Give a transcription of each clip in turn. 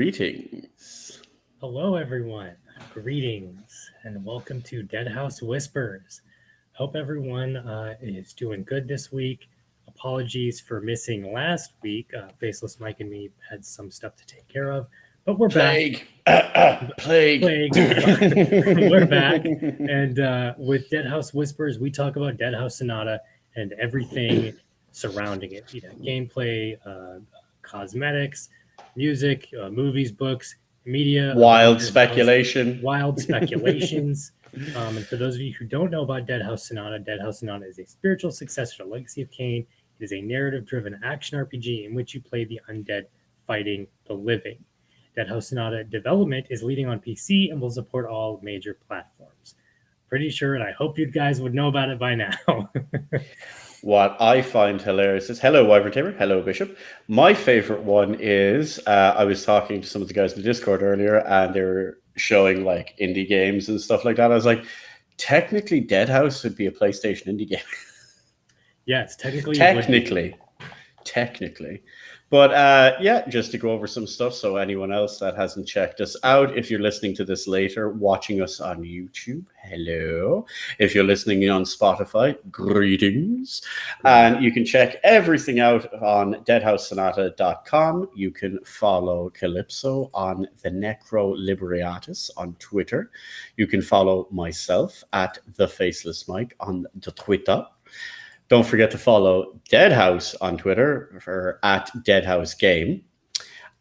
greetings. Hello, everyone. Greetings and welcome to Deadhaus Whispers. Hope everyone is doing good this week. Apologies for missing last week. Faceless Mike and me had some stuff to take care of, but we're Plague. back. Plague. We're back. And with Deadhaus Whispers, we talk about Deadhaus Sonata and everything surrounding it. Gameplay, cosmetics, music, movies, books, media. Wild speculations. And for those of you who don't know about Deadhaus Sonata is a spiritual successor to Legacy of Kain. It is a narrative-driven action RPG in which you play the undead fighting the living. Deadhaus Sonata development is leading on PC and will support all major platforms. Pretty sure, and I hope you guys would know about it by now. What I find hilarious is, hello, Wyvern Tamer. Hello, Bishop. My favorite one is, I was talking to some of the guys in the Discord earlier, and they were showing like indie games and stuff like that. I was like, technically, Deadhaus would be a PlayStation indie game. Yes, technically. But yeah, just to go over some stuff. So anyone else that hasn't checked us out, if you're listening to this later, watching us on YouTube, hello. If you're listening on Spotify, greetings. And you can check everything out on deadhaussonata.com. You can follow Calypso on the Necro Liberatus on Twitter. You can follow myself at the Faceless Mike on the Twitter. Don't forget to follow Deadhaus on Twitter for at Deadhaus Game.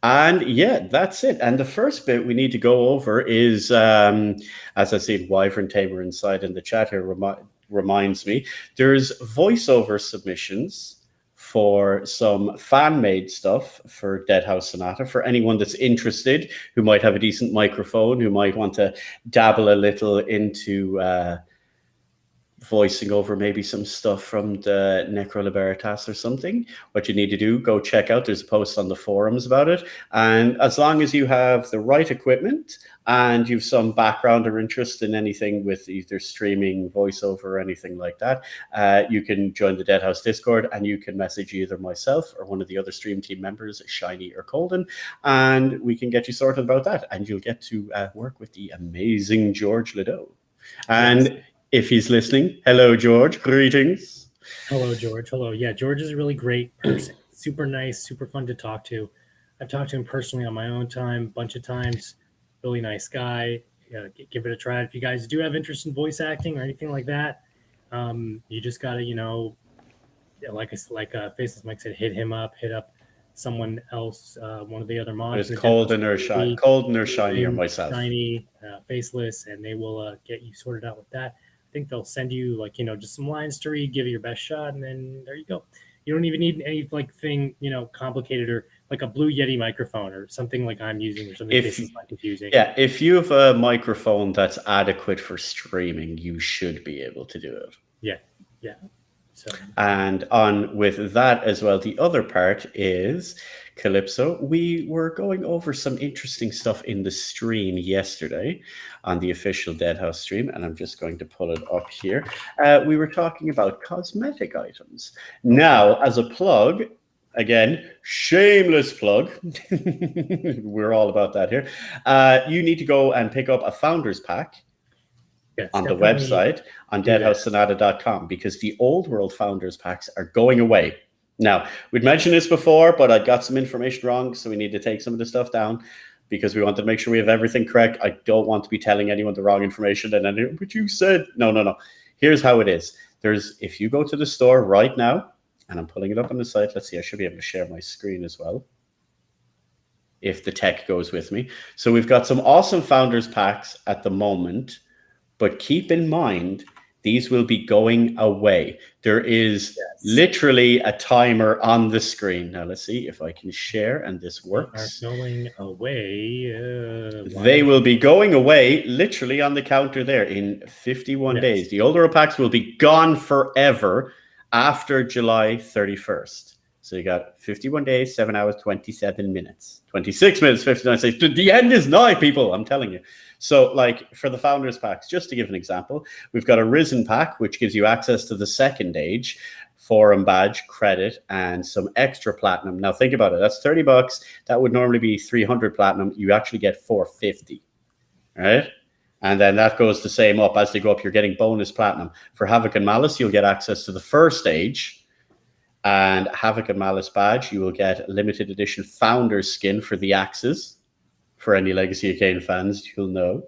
And yeah, that's it. And the first bit we need to go over is, as I see Wyvern Tamer inside in the chat here reminds me, there's voiceover submissions for some fan-made stuff for Deadhaus Sonata. For anyone that's interested, who might have a decent microphone, who might want to dabble a little into voicing over maybe some stuff from the Necro Liberatus or something, what you need to do, go check out. There's a post on the forums about it. And as long as you have the right equipment and you've some background or interest in anything with either streaming, voiceover, or anything like that, you can join the Deadhaus Discord and you can message either myself or one of the other stream team members, Shiny or Colden, and we can get you sorted about that. And you'll get to work with the amazing George Ledoux. And yes. If he's listening, hello, George. Greetings. Hello, George. Hello. Yeah, George is a really great person. Super nice, super fun to talk to. I've talked to him personally on my own time, a bunch of times. Really nice guy. Give it a try. If you guys do have interest in voice acting or anything like that, you just got to, like Faceless Mike said, hit up someone else, one of the other mods. There's Colden or Shiny or myself. Shiny, Faceless, and they will get you sorted out with that. I think they'll send you just some lines to read, give it your best shot, and then there you go. You don't even need any thing complicated or like a Blue Yeti microphone or something like I'm using or something confusing. Yeah, if you have a microphone that's adequate for streaming, you should be able to do it. Yeah. So. And on with that as well, the other part is Calypso. We were going over some interesting stuff in the stream yesterday on the official Deadhaus stream, and I'm just going to pull it up here. We were talking about cosmetic items. Now, as a plug, again, shameless plug, we're all about that here. You need to go and pick up a Founders Pack. Yes, on the website on deadhaussonata.com, because the old world founders packs are going away. Now, we'd mentioned this before, but I got some information wrong, so we need to take some of the stuff down because we want to make sure we have everything correct. I don't want to be telling anyone the wrong information and then, but you said, no. Here's how it is. If you go to the store right now, and I'm pulling it up on the site, let's see, I should be able to share my screen as well, if the tech goes with me. So we've got some awesome founders packs at the moment, but keep in mind, these will be going away. There is literally a timer on the screen. Now, let's see if I can share and this works. They are going away. They will be going away literally on the counter there in 51 days. The old world packs will be gone forever after July 31st. So you got 51 days, 7 hours, 27 minutes. 26 minutes, 59 seconds. The end is nigh, people, I'm telling you. So for the Founders Packs, just to give an example, we've got a Risen Pack, which gives you access to the second age. forum badge, credit, and some extra platinum. Now think about it. That's $30. That would normally be 300 platinum. You actually get 450, right? And then that goes the same up as they go up. You're getting bonus platinum. For Havoc and Malice, you'll get access to the first stage. And Havoc and Malice badge, you will get a limited edition Founders skin for the axes. For any Legacy of Kain fans, you'll know.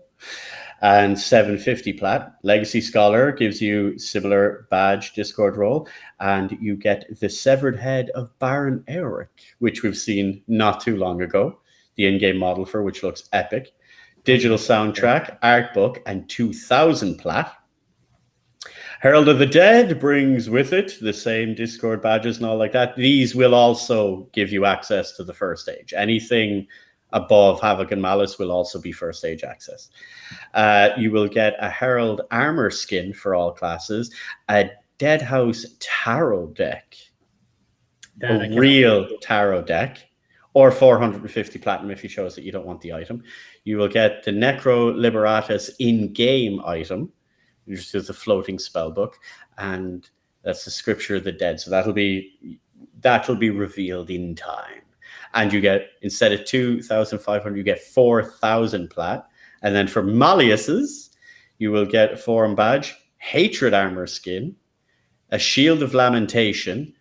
And 750 plat. Legacy Scholar gives you similar badge Discord role. And you get the severed head of Baron Eric, which we've seen not too long ago. The in-game model for which looks epic. Digital soundtrack, art book, and 2,000 plat. Herald of the Dead brings with it the same Discord badges and all like that. These will also give you access to the first stage. Anything above Havoc and Malice will also be first stage access. You will get a Herald armor skin for all classes, a Deadhaus tarot deck, a real tarot deck, or 450 platinum if you chose that you don't want the item. You will get the Necro Liberatus in-game item, which is a floating spell book, and that's the Scripture of the Dead. So that'll be revealed in time. And you get, instead of 2,500, you get 4,000 plat. And then for Malleus's, you will get a forum badge, Hatred armor skin, a Shield of Lamentation,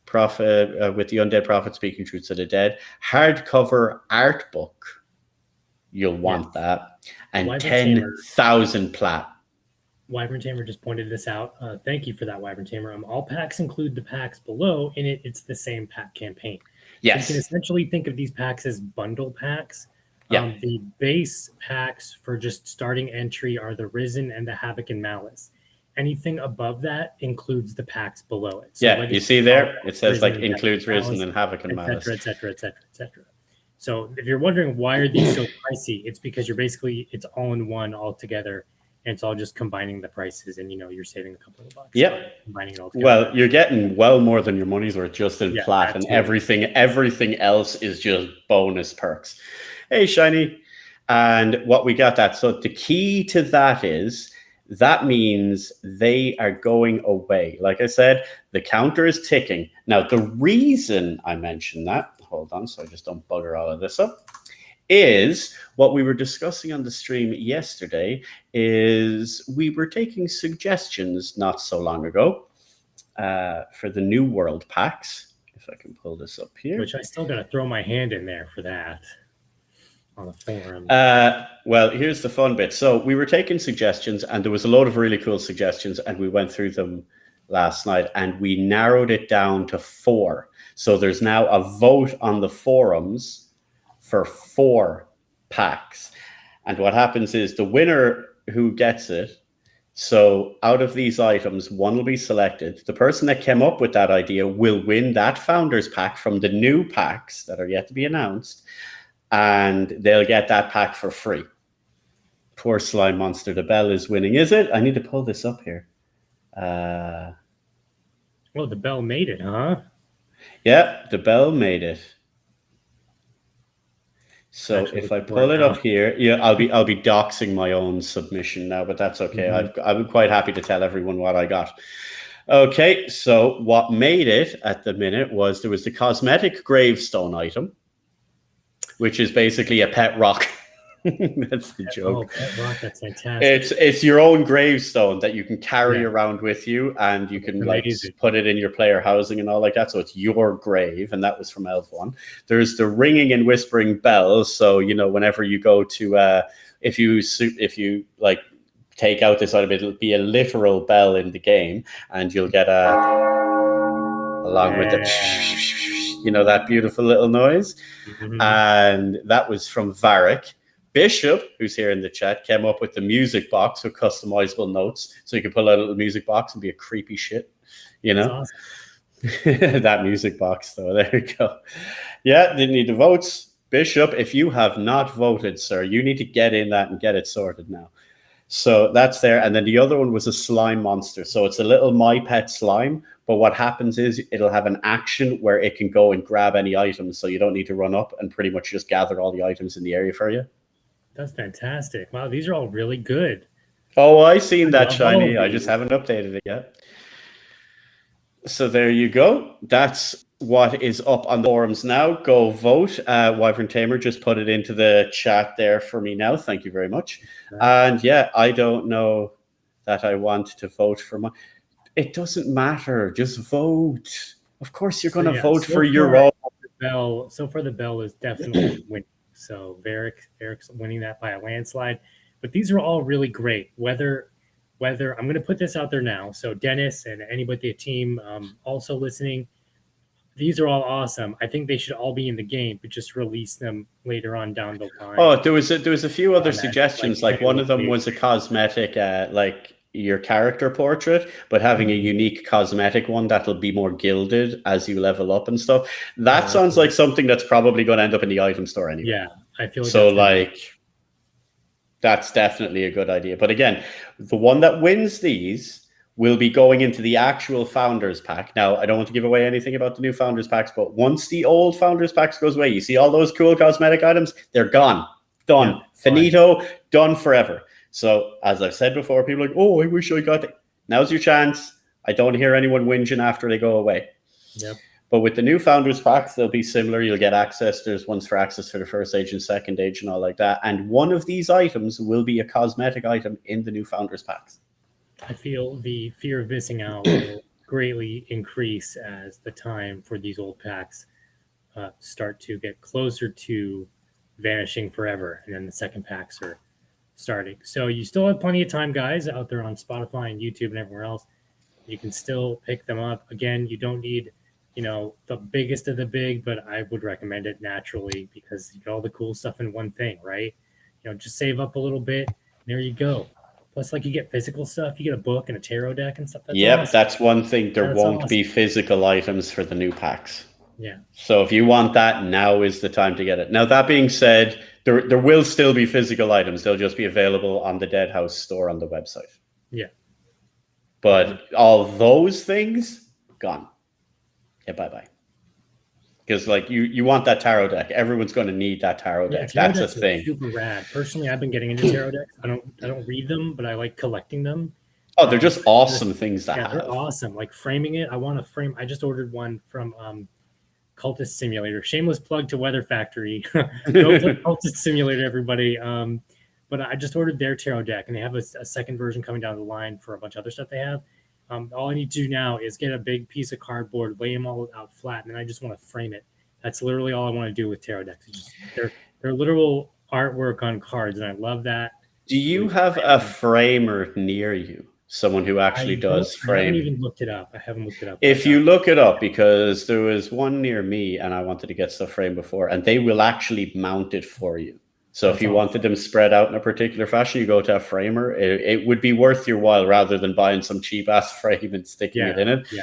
Prophet with the Undead Prophet speaking truths of the dead, hardcover art book. You'll want that, and 10,000 plat. Wyvern Tamer just pointed this out. Thank you for that, Wyvern Tamer. All packs include the packs below. In it, it's the same pack campaign. Yes. So you can essentially think of these packs as bundle packs. Yeah. The base packs for just starting entry are the Risen and the Havoc and Malice. Anything above that includes the packs below it. So you see there, it says like includes Risen and Havoc and Malice, et cetera. So if you're wondering why are these so pricey, it's because it's all in one all together. And it's all just combining the prices, and you're saving a couple of bucks. Yeah, combining it all together. Well, you're getting well more than your money's worth just in plat, and everything else is just bonus perks. Hey, Shiny, and what we got that. So the key to that is that means they are going away. Like I said, the counter is ticking. Now, the reason I mentioned that, hold on, so I just don't bugger all of this up, is what we were discussing on the stream yesterday is we were taking suggestions not so long ago for the New World packs. If I can pull this up here. Which I still got to throw my hand in there for that on the forum. Well, here's the fun bit. So we were taking suggestions, and there was a load of really cool suggestions, and we went through them last night, and we narrowed it down to 4. So there's now a vote on the forums for 4 packs. And what happens is the winner who gets it, so out of these items, one will be selected. The person that came up with that idea will win that Founders pack from the new packs that are yet to be announced, and they'll get that pack for free. Poor Slime Monster. The bell is winning. Is it? I need to pull this up here. Well, the bell made it, huh? Yeah, the bell made it. So actually, if I pull it up here, I'll be doxing my own submission now, but that's okay. I'm quite happy to tell everyone what I got. Okay, so what made it at the minute was there was the cosmetic gravestone item, which is basically a pet rock. That's the joke. Oh, pet rock, that's fantastic. It's your own gravestone that you can carry around with you, and you can put it in your player housing and all like that. So it's your grave, and that was from Elf One. There's the ringing and whispering bells. So whenever you go to, if you like take out this item, it'll be a literal bell in the game, and you'll get along with the that beautiful little noise. And that was from Varric. Bishop, who's here in the chat, came up with the music box with customizable notes. So you can pull out a little music box and be a creepy shit, That's awesome. That music box, though. There you go. Yeah, didn't need the votes. Bishop, if you have not voted, sir, you need to get in that and get it sorted now. So that's there. And then the other one was a slime monster. So it's a little My Pet slime. But what happens is it'll have an action where it can go and grab any items. So you don't need to run up and pretty much just gather all the items in the area for you. That's fantastic. Wow, these are all really good. Oh, I've seen that, Shiny. I just haven't updated it yet. So there you go. That's what is up on the forums now. Go vote. Wyvern Tamer just put it into the chat there for me now. Thank you very much. And yeah, I don't know that I want to vote for my. It doesn't matter. Just vote. Of course, you're going to vote for your own. So far, the bell is definitely winning. So Eric's winning that by a landslide. But these are all really great. Whether I'm going to put this out there now. So Dennis and anybody at the team also listening, these are all awesome. I think they should all be in the game, but just release them later on down the line. Oh, there was a few other suggestions. Like one of them was a cosmetic, like your character portrait, but having a unique cosmetic one that'll be more gilded as you level up and stuff. That sounds like something that's probably going to end up in the item store anyway. Yeah, I feel like so. That's definitely a good idea. But again, the one that wins these will be going into the actual Founders Pack. Now, I don't want to give away anything about the new Founders Packs, but once the old Founders Packs goes away, you see all those cool cosmetic items? They're gone. Done. Yeah, finito. Fine. Done forever. So, as I've said before, people are like, oh, I wish I got it. Now's your chance. I don't hear anyone whinging after they go away. Yep. But with the new Founders Packs, they'll be similar. You'll get access. There's ones for access for the first age and second age and all like that. And one of these items will be a cosmetic item in the new Founders Packs. I feel the fear of missing out will greatly increase as the time for these old packs start to get closer to vanishing forever. And then the second packs are starting. So you still have plenty of time, guys, out there on Spotify and YouTube and everywhere else. You can still pick them up. Again, you don't need the biggest of the big, but I would recommend it naturally because you get all the cool stuff in one thing, right? Just save up a little bit. There you go. Plus, you get physical stuff. You get a book and a tarot deck and stuff. That's awesome. That's one thing. There won't be physical items for the new packs. Yeah. So if you want that, now is the time to get it. Now, that being said, there will still be physical items. They'll just be available on the Deadhaus store on the website. Yeah. But all those things, gone. Yeah, bye-bye. Because you want that tarot deck. Everyone's going to need that tarot deck. That's a thing. Super rad. Personally, I've been getting into tarot decks. I don't read them, but I like collecting them. Oh, they're just awesome things to have. They're awesome. Like framing it. I want to frame. I just ordered one from Cultist Simulator. Shameless plug to Weather Factory. Go to Cultist Simulator, everybody. But I just ordered their tarot deck, and they have a second version coming down the line for a bunch of other stuff they have. All I need to do now is get a big piece of cardboard, lay them all out flat, and then I just want to frame it. That's literally all I want to do with tarot decks. They're literal artwork on cards, and I love that. Do you have a framer near you? Someone who actually does frame? I haven't even looked it up. If you look it up, because there was one near me, and I wanted to get stuff framed before, and they will actually mount it for you. So if you wanted them spread out in a particular fashion, you go to a framer. It would be worth your while rather than buying some cheap ass frame and sticking it in it. Yeah.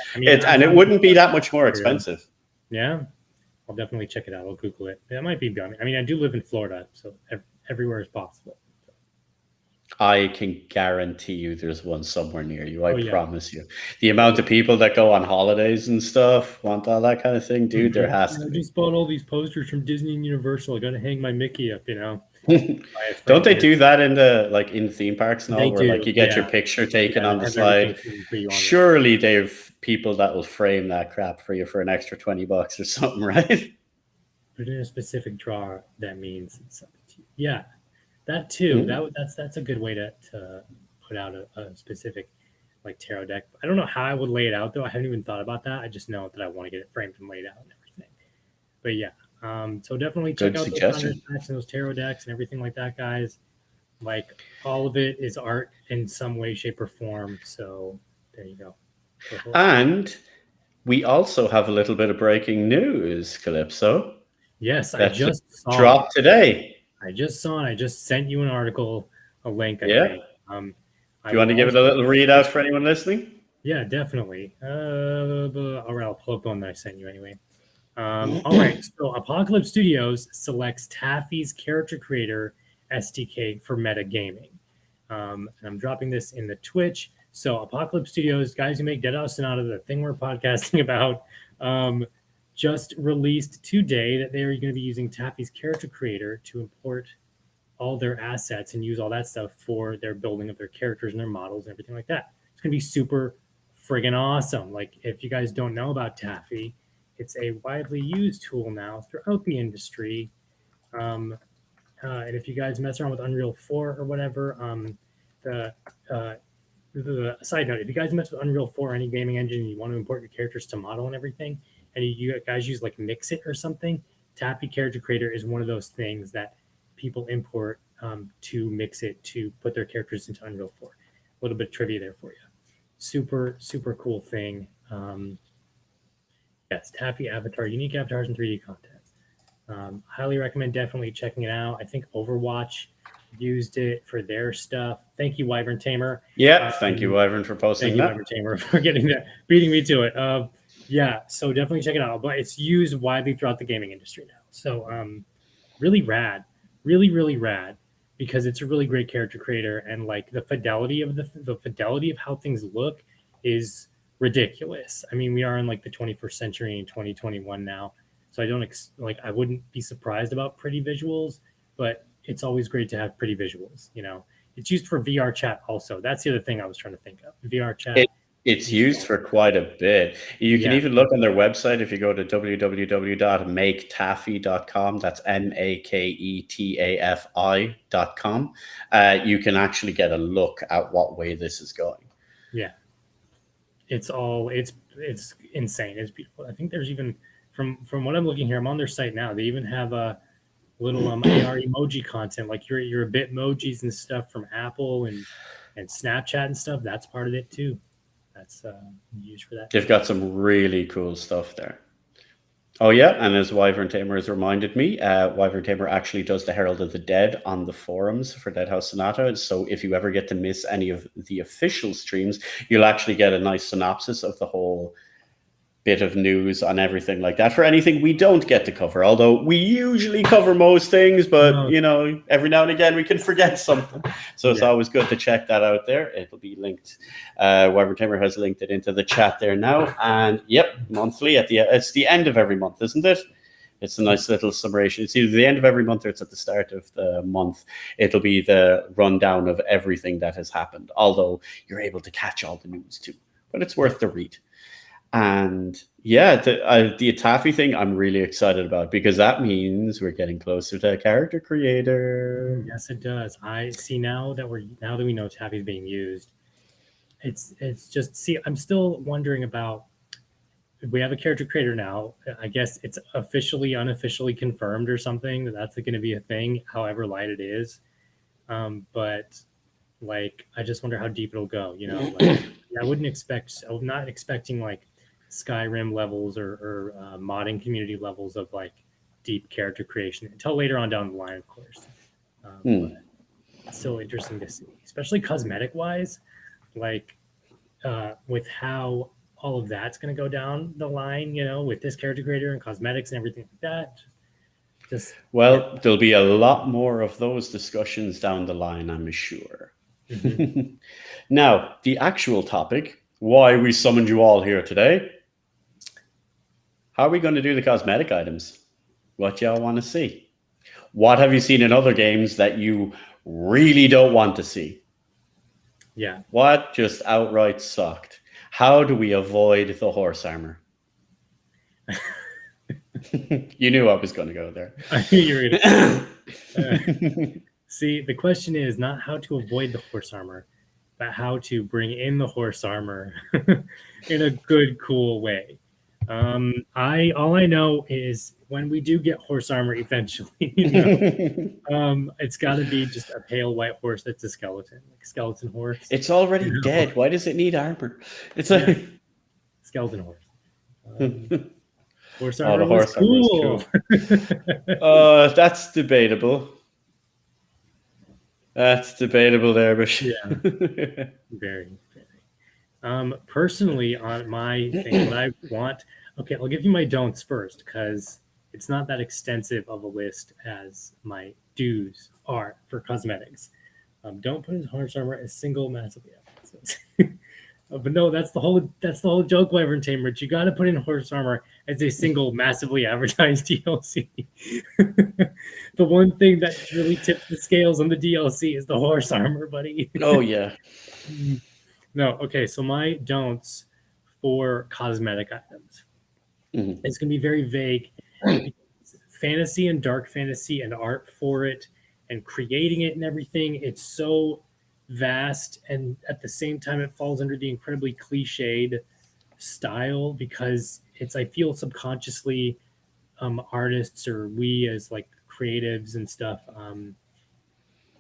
It wouldn't be that much more expensive. Yeah, I'll definitely check it out. I'll Google it. That might be beyond. I mean, I do live in Florida, so everywhere is possible. I can guarantee you there's one somewhere near you. I promise you. The amount of people that go on holidays and stuff, want all that kind of thing, dude, there has to be. I just bought all these posters from Disney and Universal. I got to hang my Mickey up, Don't they do that in the in theme parks now, where you get your picture taken on the slide? Surely they've people that will frame that crap for you for an extra $20 or something, right? But in a specific drawer, that means something to you. Yeah. That too. That's a good way to put out a specific tarot deck. I don't know how I would lay it out though. I haven't even thought about that. I just know that I want to get it framed and laid out and everything. But yeah, so definitely check out those tarot decks and everything like that, guys. All of it is art in some way, shape, or form. So there you go. And we also have a little bit of breaking news, Calypso. Yes, I just dropped today. I just saw it. I just sent you an article, a link. I think. Do you want to give it a little readout for anyone listening? Yeah, definitely. All right, I'll pull up the one that I sent you anyway. All right, so Apocalypse Studios selects Taffy's character creator SDK for metagaming. And I'm dropping this in the Twitch. So Apocalypse Studios, guys who make Deadhaus Sonata, the thing we're podcasting about, just released today that they are going to be using Taffy's character creator to import all their assets and use all that stuff for their building of their characters and their models and everything like that. It's going to be super friggin' awesome. Like, if you guys don't know about Taffy, it's a widely used tool now throughout the industry. And if you guys mess around with Unreal 4 or whatever, the the side note, if you guys mess with Unreal 4 or any gaming engine and you want to import your characters to model and everything, and you guys use like Mixit or something, Taffy Character Creator is one of those things that people import to Mixit to put their characters into Unreal 4. A little bit of trivia there for you. Super, super cool thing. Yes, Taffy Avatar, unique avatars and 3D content. Highly recommend definitely checking it out. I think Overwatch used it for their stuff. Thank you, Wyvern Tamer. Yeah, thank you, Wyvern, for posting Thank you, Wyvern Tamer, for getting that, beating me to it. Yeah, so definitely check it out. But it's used widely throughout the gaming industry now. So really rad, really, really rad, because it's a really great character creator, and like the fidelity of the fidelity of how things look is ridiculous. I mean, we are in like the 21st century in 2021 now, so I don't I wouldn't be surprised about pretty visuals, but it's always great to have pretty visuals. You know, it's used for VR chat also. That's the other thing I was trying to think of. VR chat. It's used for quite a bit. You can even look on their website if you go to www.maketaffy.com. That's maketafi.com. You can actually get a look at what way this is going. Yeah, it's insane. It's beautiful. I think there's even from what I'm looking here, I'm on their site now. They even have a little AR emoji content, like your Bitmojis and stuff from Apple and Snapchat and stuff. That's part of it too. That's used for that. They've got some really cool stuff there. Oh yeah, and as Wyvern Tamer has reminded me, Wyvern Tamer actually does the Herald of the Dead on the forums for Deadhaus Sonata. So if you ever get to miss any of the official streams, you'll actually get a nice synopsis of the whole bit of news on everything like that for anything we don't get to cover. Although we usually cover most things, but you know, every now and again we can forget something. So it's always good to check that out there. It'll be linked. Wyvern Tamer has linked it into the chat there now. And yep, monthly it's the end of every month, isn't it? It's a nice little summation. It's either the end of every month or it's at the start of the month. It'll be the rundown of everything that has happened. Although you're able to catch all the news too, but it's worth the read. And yeah, the Taffy thing I'm really excited about, because that means we're getting closer to a character creator. Yes, it does. I see now that we know Taffy's being used. It's just, I'm still wondering about, we have a character creator now. I guess it's officially, unofficially confirmed or something that's going to be a thing, however light it is. But like, I just wonder how deep it'll go. You know, like, I'm not expecting like Skyrim levels or modding community levels of like deep character creation until later on down the line, of course. But it's still interesting to see, especially cosmetic wise, like with how all of that's going to go down the line, you know, with this character creator and cosmetics and everything like that. There'll be a lot more of those discussions down the line, I'm sure. Mm-hmm. Now, the actual topic, why we summoned you all here today. How are we going to do the cosmetic items? What y'all want to see? What have you seen in other games that you really don't want to see? Yeah. What just outright sucked? How do we avoid the horse armor? You knew I was going to go there. I knew you were going to. See, the question is not how to avoid the horse armor, but how to bring in the horse armor in a good, cool way. All I know is when we do get horse armor eventually, it's got to be just a pale white horse that's a skeleton, like a skeleton horse. It's already dead. Why does it need armor? It's a skeleton horse. Horse armor was cool. That's debatable. That's debatable there, but yeah, very. Personally, on my thing, what I want, okay, I'll give you my don'ts first, because it's not that extensive of a list as my do's are for cosmetics. Don't put his horse armor as single massively. But no, that's the whole joke, Wyvern Tamer. You got to put in horse armor as a single massively advertised DLC. The one thing that really tips the scales on the DLC is the horse armor, buddy. Oh yeah. No, okay, so my don'ts for cosmetic items. Mhm. It's going to be very vague. Fantasy and dark fantasy and art for it and creating it and everything, it's so vast, and at the same time it falls under the incredibly cliched style because it's, I feel subconsciously, artists or we as like creatives and stuff,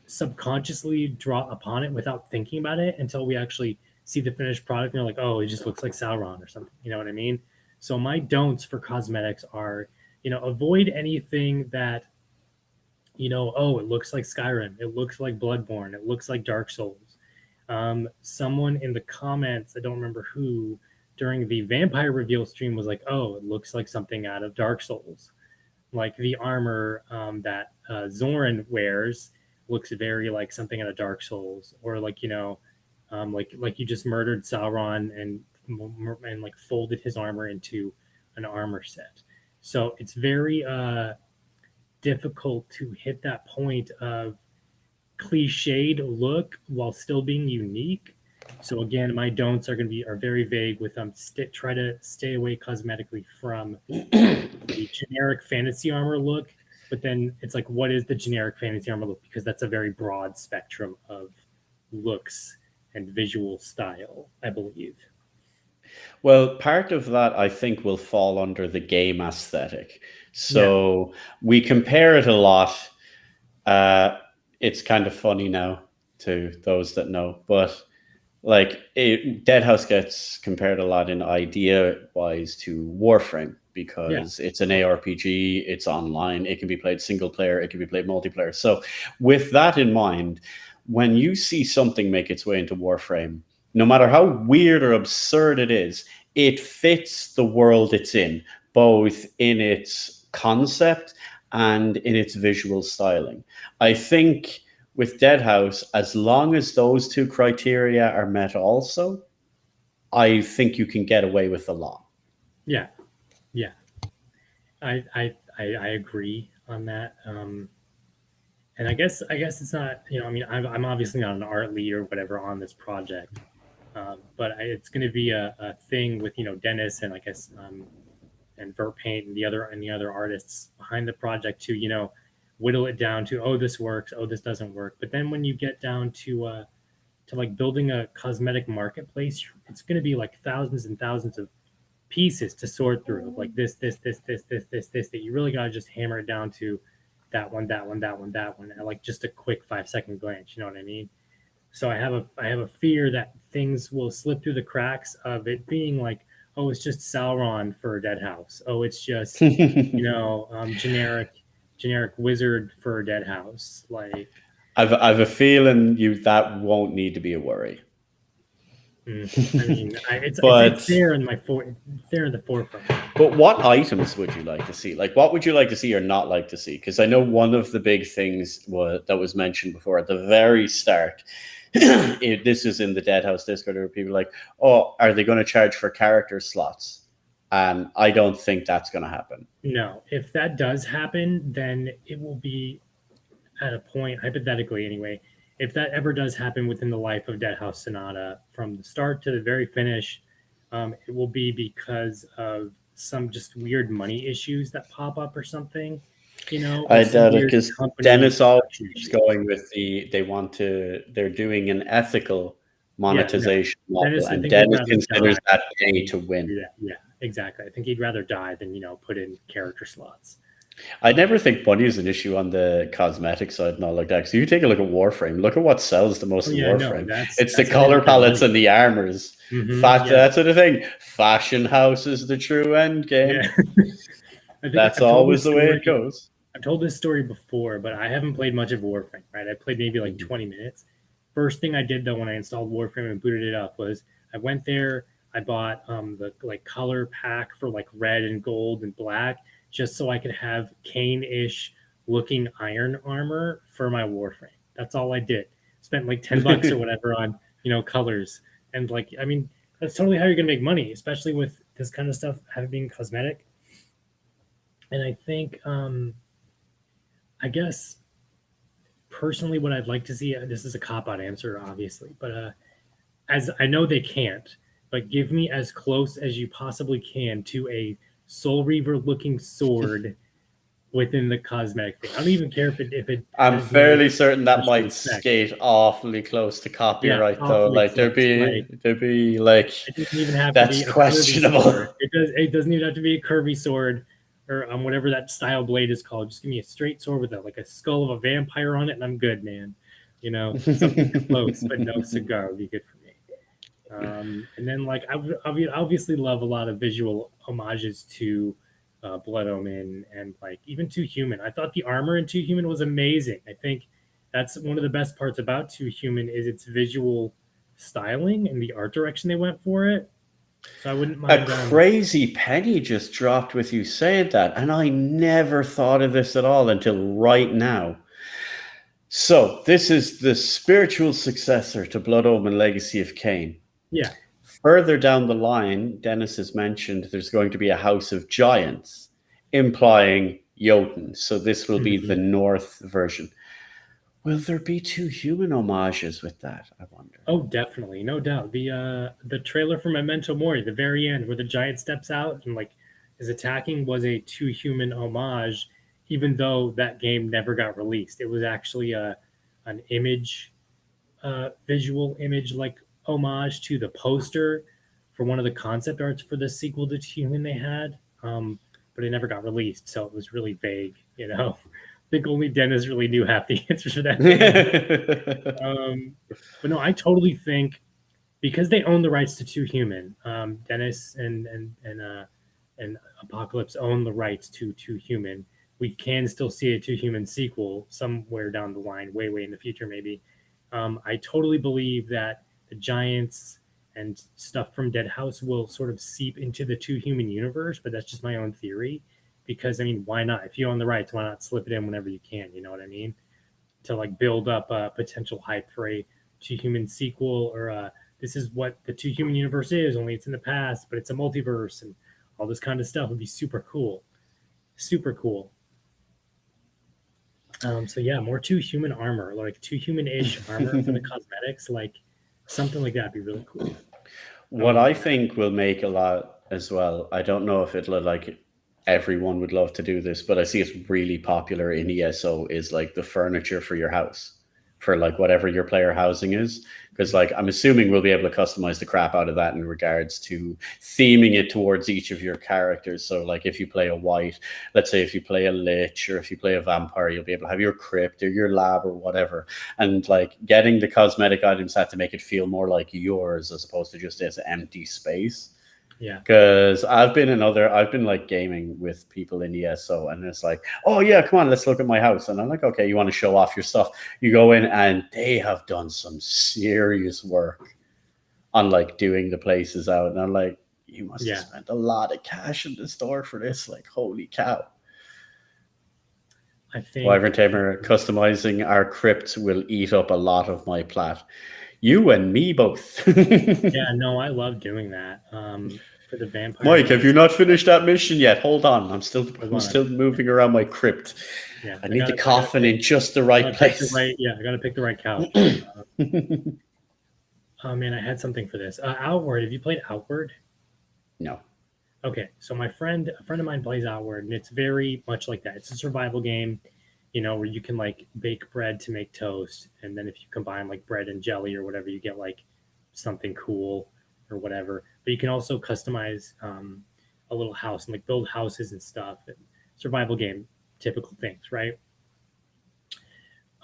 subconsciously draw upon it without thinking about it until we actually see the finished product and they're like, oh, it just looks like Sauron or something. You know what I mean? So my don'ts for cosmetics are, avoid anything that, oh, it looks like Skyrim, it looks like Bloodborne, it looks like Dark Souls. Someone in the comments, I don't remember who, during the vampire reveal stream was like, oh, it looks like something out of Dark Souls. Like the armor that Zoran wears looks very like something out of Dark Souls, or like like you just murdered Sauron and like folded his armor into an armor set. So it's very difficult to hit that point of cliched look while still being unique. So again, my don'ts are going to be are very vague with try to stay away cosmetically from the generic fantasy armor look, but then it's like, what is the generic fantasy armor look? Because that's a very broad spectrum of looks and visual style, I believe. Well, part of that I think will fall under the game aesthetic. Yeah, So we compare it a lot. It's kind of funny now to those that know, but like Deadhouse gets compared a lot in idea wise to Warframe yeah, because it's an ARPG, it's online, it can be played single player, it can be played multiplayer. So with that in mind, when you see something make its way into Warframe, no matter how weird or absurd it is, it fits the world it's in, both in its concept and in its visual styling. I think with Deadhouse, as long as those two criteria are met also, I think you can get away with the law. yeah, yeah. I agree on that. And I guess it's not, I mean, I'm obviously not an art lead or whatever on this project, but it's going to be a thing with Dennis and I guess and Verpaint and the other artists behind the project to whittle it down to, oh, this works, oh, this doesn't work. But then when you get down to like building a cosmetic marketplace, it's going to be like thousands and thousands of pieces to sort through of like this that you really got to just hammer it down to that one, that one, that one, that one, and like just a quick 5 second glance. You know what I mean? So I have a fear that things will slip through the cracks of it being like, oh, it's just Sauron for Deadhouse. Oh, it's just generic wizard for Deadhouse. Like, I've a feeling that won't need to be a worry. I mean, it's But there in it's there in the forefront. but what items would you like to see? Like, what would you like to see or not like to see? Because I know one of the big things that was mentioned before at the very start. This is in the Deadhouse Discord, where people are like, "Oh, are they going to charge for character slots?" And I don't think that's going to happen. No, if that does happen, then it will be at a point, hypothetically anyway, if that ever does happen within the life of Deadhaus Sonata, from the start to the very finish, it will be because of some just weird money issues that pop up or something, or I some doubt it weird because company Dennis always production keeps issues. going with they're doing an ethical Yeah, no, monetization model, Dennis, I and think would Dennis rather considers die. that pay to win. Yeah, yeah, exactly. I think he'd rather die than put in character slots. I never think money is an issue on the cosmetic side and all like that. Because you take a look at Warframe, look at what sells the most Oh in yeah, no, Warframe. that's It's the how they color make their palettes money. and the armors. Yeah, That's sort of thing. Fashion house is the true end game. yeah. I think That's I've told always this the way story. it goes. I've told this story before, but I haven't played much of Warframe. Right, I played maybe like 20 minutes. First thing I did though when I installed Warframe and booted it up was I went there. I bought the like color pack for like red and gold and black, just so I could have Kane-ish looking iron armor for my Warframe. That's all I did. Spent like $10 or whatever on colors, and like, I mean, that's totally how you're gonna make money, especially with this kind of stuff having being cosmetic. And I think I guess personally, what I'd like to see, this is a cop out answer, obviously, but as I know they can't, but give me as close as you possibly can to a Soul Reaver looking sword within the cosmetic thing. I don't even care if it I'm has no fairly certain that special might effects. skate awfully close to Yeah, copyright, though. awfully Like close. there'd be like It doesn't even have to be that's a curvy sword. questionable. It doesn't even have to be a curvy sword or whatever that style blade is called. Just give me a straight sword with like a skull of a vampire on it, and I'm good, man. Something close, but no cigar would be good for me. And then like I would obviously love a lot of visual homages to Blood Omen and like even Two Human. I thought the armor in Two Human was amazing. I think that's one of the best parts about Two Human is its visual styling and the art direction they went for it. So I wouldn't A mind. crazy penny just dropped with you saying that, and I never thought of this at all until right now. So this is the spiritual successor to Blood Omen Legacy of Cain. Yeah. Further down the line, Dennis has mentioned there's going to be a House of Giants, implying Jotun. So this will be the Mhm. North version. Will there be two human homages with that? I wonder. Oh, definitely, no doubt. The trailer for Memento Mori, the very end where the giant steps out and like is attacking, was a Two Human homage, even though that game never got released. It was actually an image, visual image like homage to the poster for one of the concept arts for the sequel to Two Human they had, but it never got released, so it was really vague. I think only Dennis really knew half the answers to that game. Um, but no, I totally think because they own the rights to Two Human, Dennis and Apocalypse own the rights to Two Human. We can still see a Two Human sequel somewhere down the line, way in the future, maybe. I totally believe that the Giants and stuff from Deadhaus will sort of seep into the Two Human universe, but that's just my own theory. Because I mean, why not? If you own the rights, why not slip it in whenever you can? You know what I mean? To like build up a potential hype for a Two Human sequel or this is what the Two Human universe is, only it's in the past, but it's a multiverse and all this kind of stuff would be super cool. Super cool. So yeah, more Two Human armor, like Two Human-ish armor for the cosmetics, like something like that would be really cool. What I think will make a lot as well, I don't know if it'll like everyone would love to do this, but I see it's really popular in ESO is like the furniture for your house, for like whatever your player housing is. Because like I'm assuming we'll be able to customize the crap out of that in regards to theming it towards each of your characters. So like if you play a white, let's say if you play a lich or if you play a vampire, you'll be able to have your crypt or your lab or whatever. And like getting the cosmetic items had to make it feel more like yours as opposed to just as empty space. Yeah. Because I've been like gaming with people in ESO, and it's like, oh yeah, come on, let's look at my house. And I'm like, okay, you want to show off your stuff? You go in, and they have done some serious work on like doing the places out. And I'm like, you must have spent a lot of cash in the store for this. Like, holy cow. I think Wyvern Tamer customizing our crypts will eat up a lot of my plat. You and me both. Yeah, no, I love doing that. For the vampire Mike, have you ones. not finished that mission yet? Hold on, I'm still On. moving around my crypt. Yeah, I need the coffin in just the right place. I gotta pick the right couch. Oh man, I had something for this. Outward. Have you played Outward? No. Okay, so a friend of mine plays Outward, and it's very much like that. It's a survival game, where you can like bake bread to make toast, and then if you combine like bread and jelly or whatever, you get like something cool or whatever. But you can also customize a little house and like build houses and stuff. And survival game, typical things, right?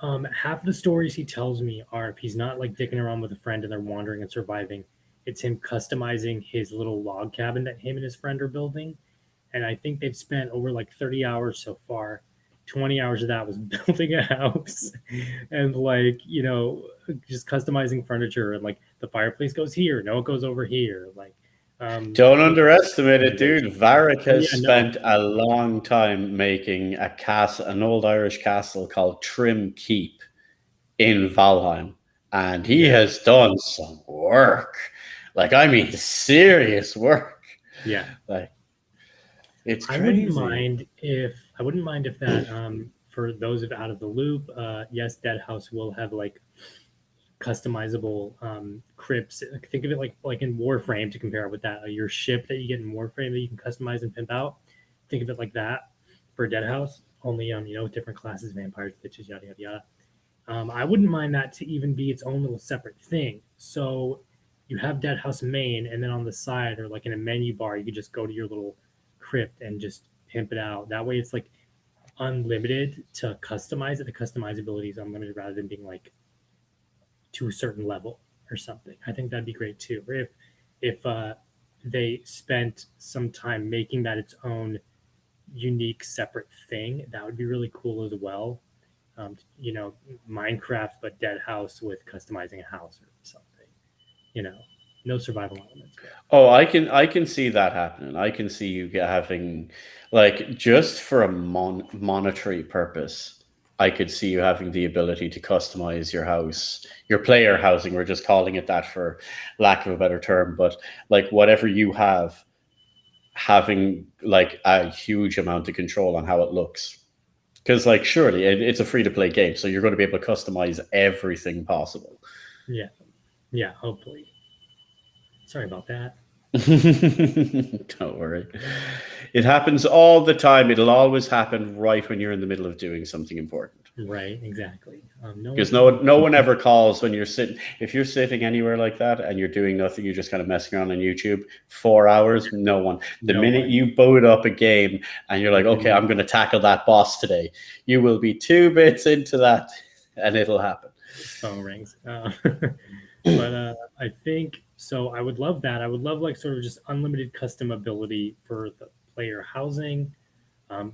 Half the stories he tells me are if he's not like dicking around with a friend and they're wandering and surviving, it's him customizing his little log cabin that him and his friend are building. And I think they've spent over like 30 hours so far. 20 hours of that was building a house and like, just customizing furniture and like the fireplace goes here. No, it goes over here. Like, don't underestimate it, dude. Varric has yeah, spent a long time making an old Irish castle called Trim Keep in Valheim, and he has done some work. Like, I mean, serious work. Yeah, like it's crazy. I wouldn't mind if that. For those of out of the loop, yes, Deadhaus will have like customizable crypts. Think of it like in Warframe, to compare it with that. Your ship that you get in Warframe that you can customize and pimp out. Think of it like that for Deadhaus, only with different classes, vampires, bitches, yada yada yada. I wouldn't mind that to even be its own little separate thing. So you have Deadhaus main, and then on the side or like in a menu bar, you could just go to your little crypt and just pimp it out. That way, it's like unlimited to customize it. The customizability is unlimited rather than being like to a certain level or something. I think that'd be great too. Or if they spent some time making that its own unique separate thing, that would be really cool as well. Minecraft but Deadhaus with customizing a house or something. No survival elements. Oh, I can see that happening. I can see you having, like, just for a monetary purpose, I could see you having the ability to customize your house, your player housing. We're just calling it that for lack of a better term, but like whatever you have, having like a huge amount of control on how it looks. Because, like, surely it's a free-to-play game, so you're going to be able to customize everything possible. Yeah, hopefully. Sorry about that. Don't worry. It happens all the time. It'll always happen right when you're in the middle of doing something important. Right, exactly. Because no one ever calls when you're sitting. If you're sitting anywhere like that and you're doing nothing, you're just kind of messing around on YouTube, 4 hours, no one. The minute you boot up a game and you're like, okay, I'm going to tackle that boss today, you will be 2 bits into that and it'll happen. Phone rings. But I think, so I would love that. I would love like sort of just unlimited custom ability for the player housing.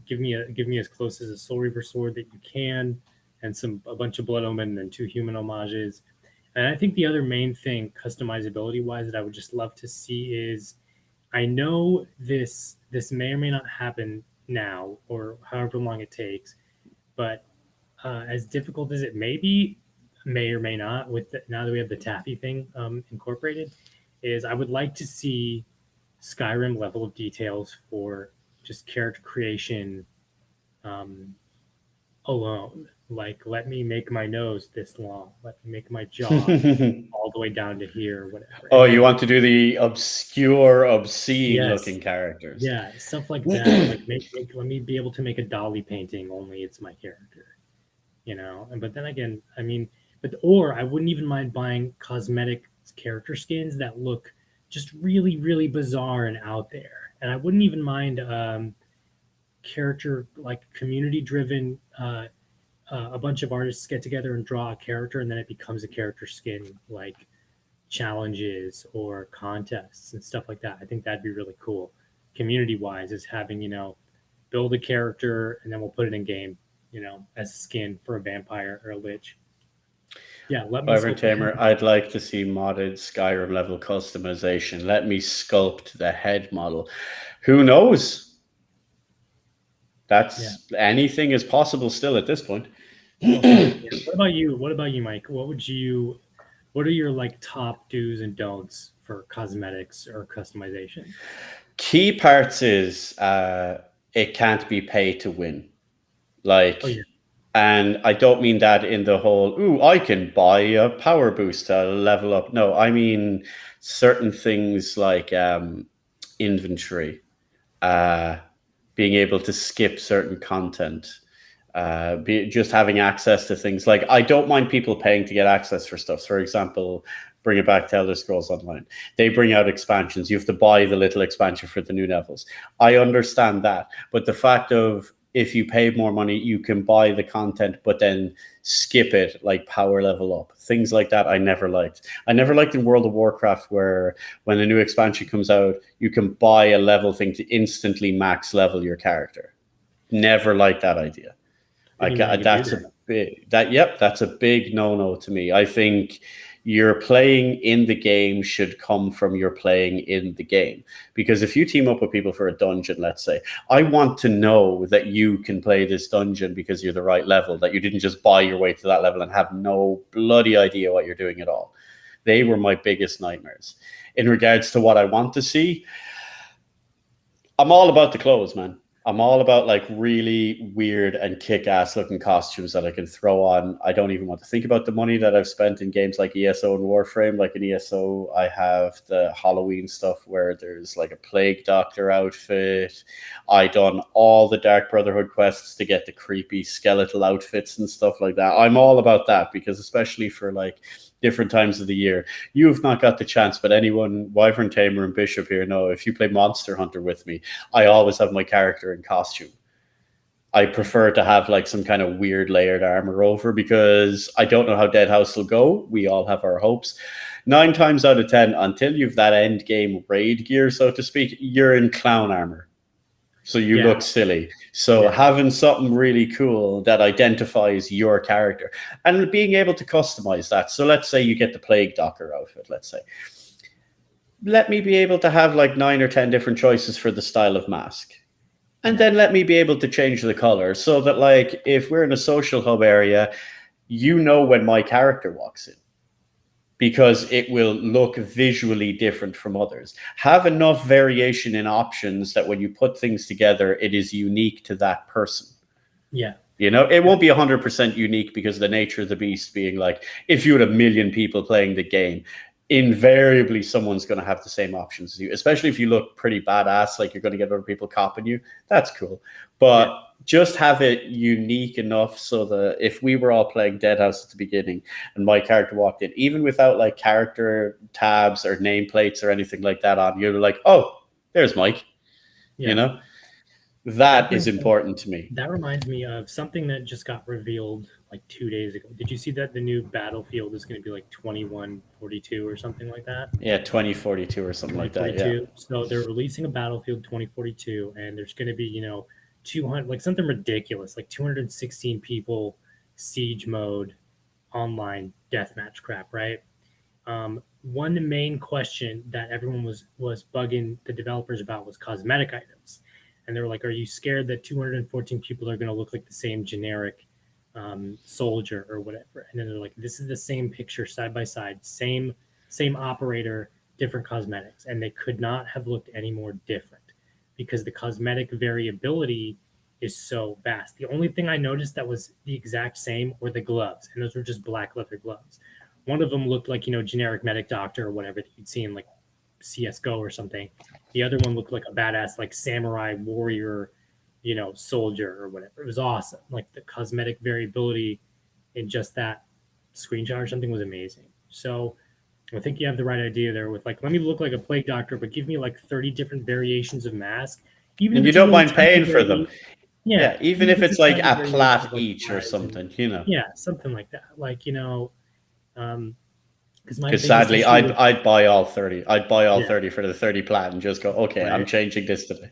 Give me as close as a Soul Reaver sword that you can, and a bunch of Blood Omen and 2 human homages. And I think the other main thing, customizability wise, that I would just love to see is, I know this may or may not happen now or however long it takes, but as difficult as it may be, may or may not, now that we have the taffy thing incorporated, is I would like to see Skyrim level of details for just character creation alone. Like, let me make my nose this long. Let me make my jaw all the way down to here, or whatever. Oh, you want to do the obscure, obscene-looking characters. Yeah, stuff like that. Like, let me be able to make a dolly painting, only it's my character. But then again, I mean, or I wouldn't even mind buying cosmetic character skins that look just really, really bizarre and out there. And I wouldn't even mind character, like community driven, a bunch of artists get together and draw a character, and then it becomes a character skin, like challenges or contests and stuff like that. I think that'd be really cool. Community wise, is having, build a character and then we'll put it in game, as a skin for a vampire or a lich. Yeah, Wyvern Tamer, I'd like to see modded Skyrim level customization. Let me sculpt the head model. Who knows? Anything is possible still at this point. What about you, Mike? What are your like top do's and don'ts for cosmetics or customization? Key parts is it can't be pay to win. Like, and I don't mean that in the whole, I can buy a power boost to level up. No, I mean certain things like inventory, being able to skip certain content, just having access to things. Like, I don't mind people paying to get access for stuff. For example, bring it back to Elder Scrolls Online. They bring out expansions. You have to buy the little expansion for the new levels. I understand that. But the fact of, if you pay more money, you can buy the content, but then skip it, like power level up. Things like that I never liked. I never liked in World of Warcraft, where when a new expansion comes out, you can buy a level thing to instantly max level your character. Never liked that idea. That's a big no-no to me. I think your playing in the game should come from your playing in the game. Because if you team up with people for a dungeon, let's say, I want to know that you can play this dungeon because you're the right level, that you didn't just buy your way to that level and have no bloody idea what you're doing at all. They were my biggest nightmares. In regards to what I want to see, I'm all about the clothes, man. I'm all about like really weird and kick-ass looking costumes that I can throw on. I don't even want to think about the money that I've spent in games like ESO and Warframe. Like in ESO, I have the Halloween stuff where there's like a Plague Doctor outfit. I done all the Dark Brotherhood quests to get the creepy skeletal outfits and stuff like that. I'm all about that because especially for like different times of the year, you've not got the chance, but anyone, Wyvern Tamer and Bishop here know if you play Monster Hunter with me, I always have my character in costume. I prefer to have like some kind of weird layered armor over because I don't know how Deadhaus will go. We all have our hopes. 9 times out of 10, until you've that end game raid gear, so to speak, you're in clown armor. So you look silly. So having something really cool that identifies your character and being able to customize that. So let's say you get the Plague Doctor outfit, let's say. Let me be able to have like 9 or 10 different choices for the style of mask. And then let me be able to change the color so that like if we're in a social hub area, you know when my character walks in, because it will look visually different from others. Have enough variation in options that when you put things together, it is unique to that person. Yeah. You know, it won't be 100% unique because of the nature of the beast being like, if you had 1 million people playing the game, invariably someone's going to have the same options as you, especially if you look pretty badass, like you're going to get other people copying you. That's cool. But just have it unique enough so that if we were all playing Deadhaus at the beginning and my character walked in, even without like character tabs or nameplates or anything like that on, you're like, oh, there's Mike. You know, that is important to me. That reminds me of something that just got revealed like 2 days ago. Did you see that the new Battlefield is going to be like 2142 or something like that? Yeah, 2042 or something like that. Yeah. So they're releasing a Battlefield 2042, and there's going to be 200, like something ridiculous, like 216 people, siege mode, online deathmatch crap, right? One main question that everyone was bugging the developers about was cosmetic items. And they were like, are you scared that 214 people are going to look like the same generic soldier or whatever? And then they're like, this is the same picture side by side, same operator, different cosmetics. And they could not have looked any more different because the cosmetic variability is so vast. The only thing I noticed that was the exact same were the gloves, and those were just black leather gloves. One of them looked like, generic medic doctor or whatever that you'd see in like CSGO or something. The other one looked like a badass, like samurai warrior, soldier or whatever. It was awesome. Like the cosmetic variability in just that screenshot or something was amazing. So I think you have the right idea there with like, let me look like a plague doctor, but give me like 30 different variations of mask. Even if you don't mind paying for them. Yeah, even if it's like a plat each or something, Yeah, something like that. Like, because sadly, I'd buy all 30. I'd buy all 30 for the 30 plat and just go, okay, right. I'm changing this today.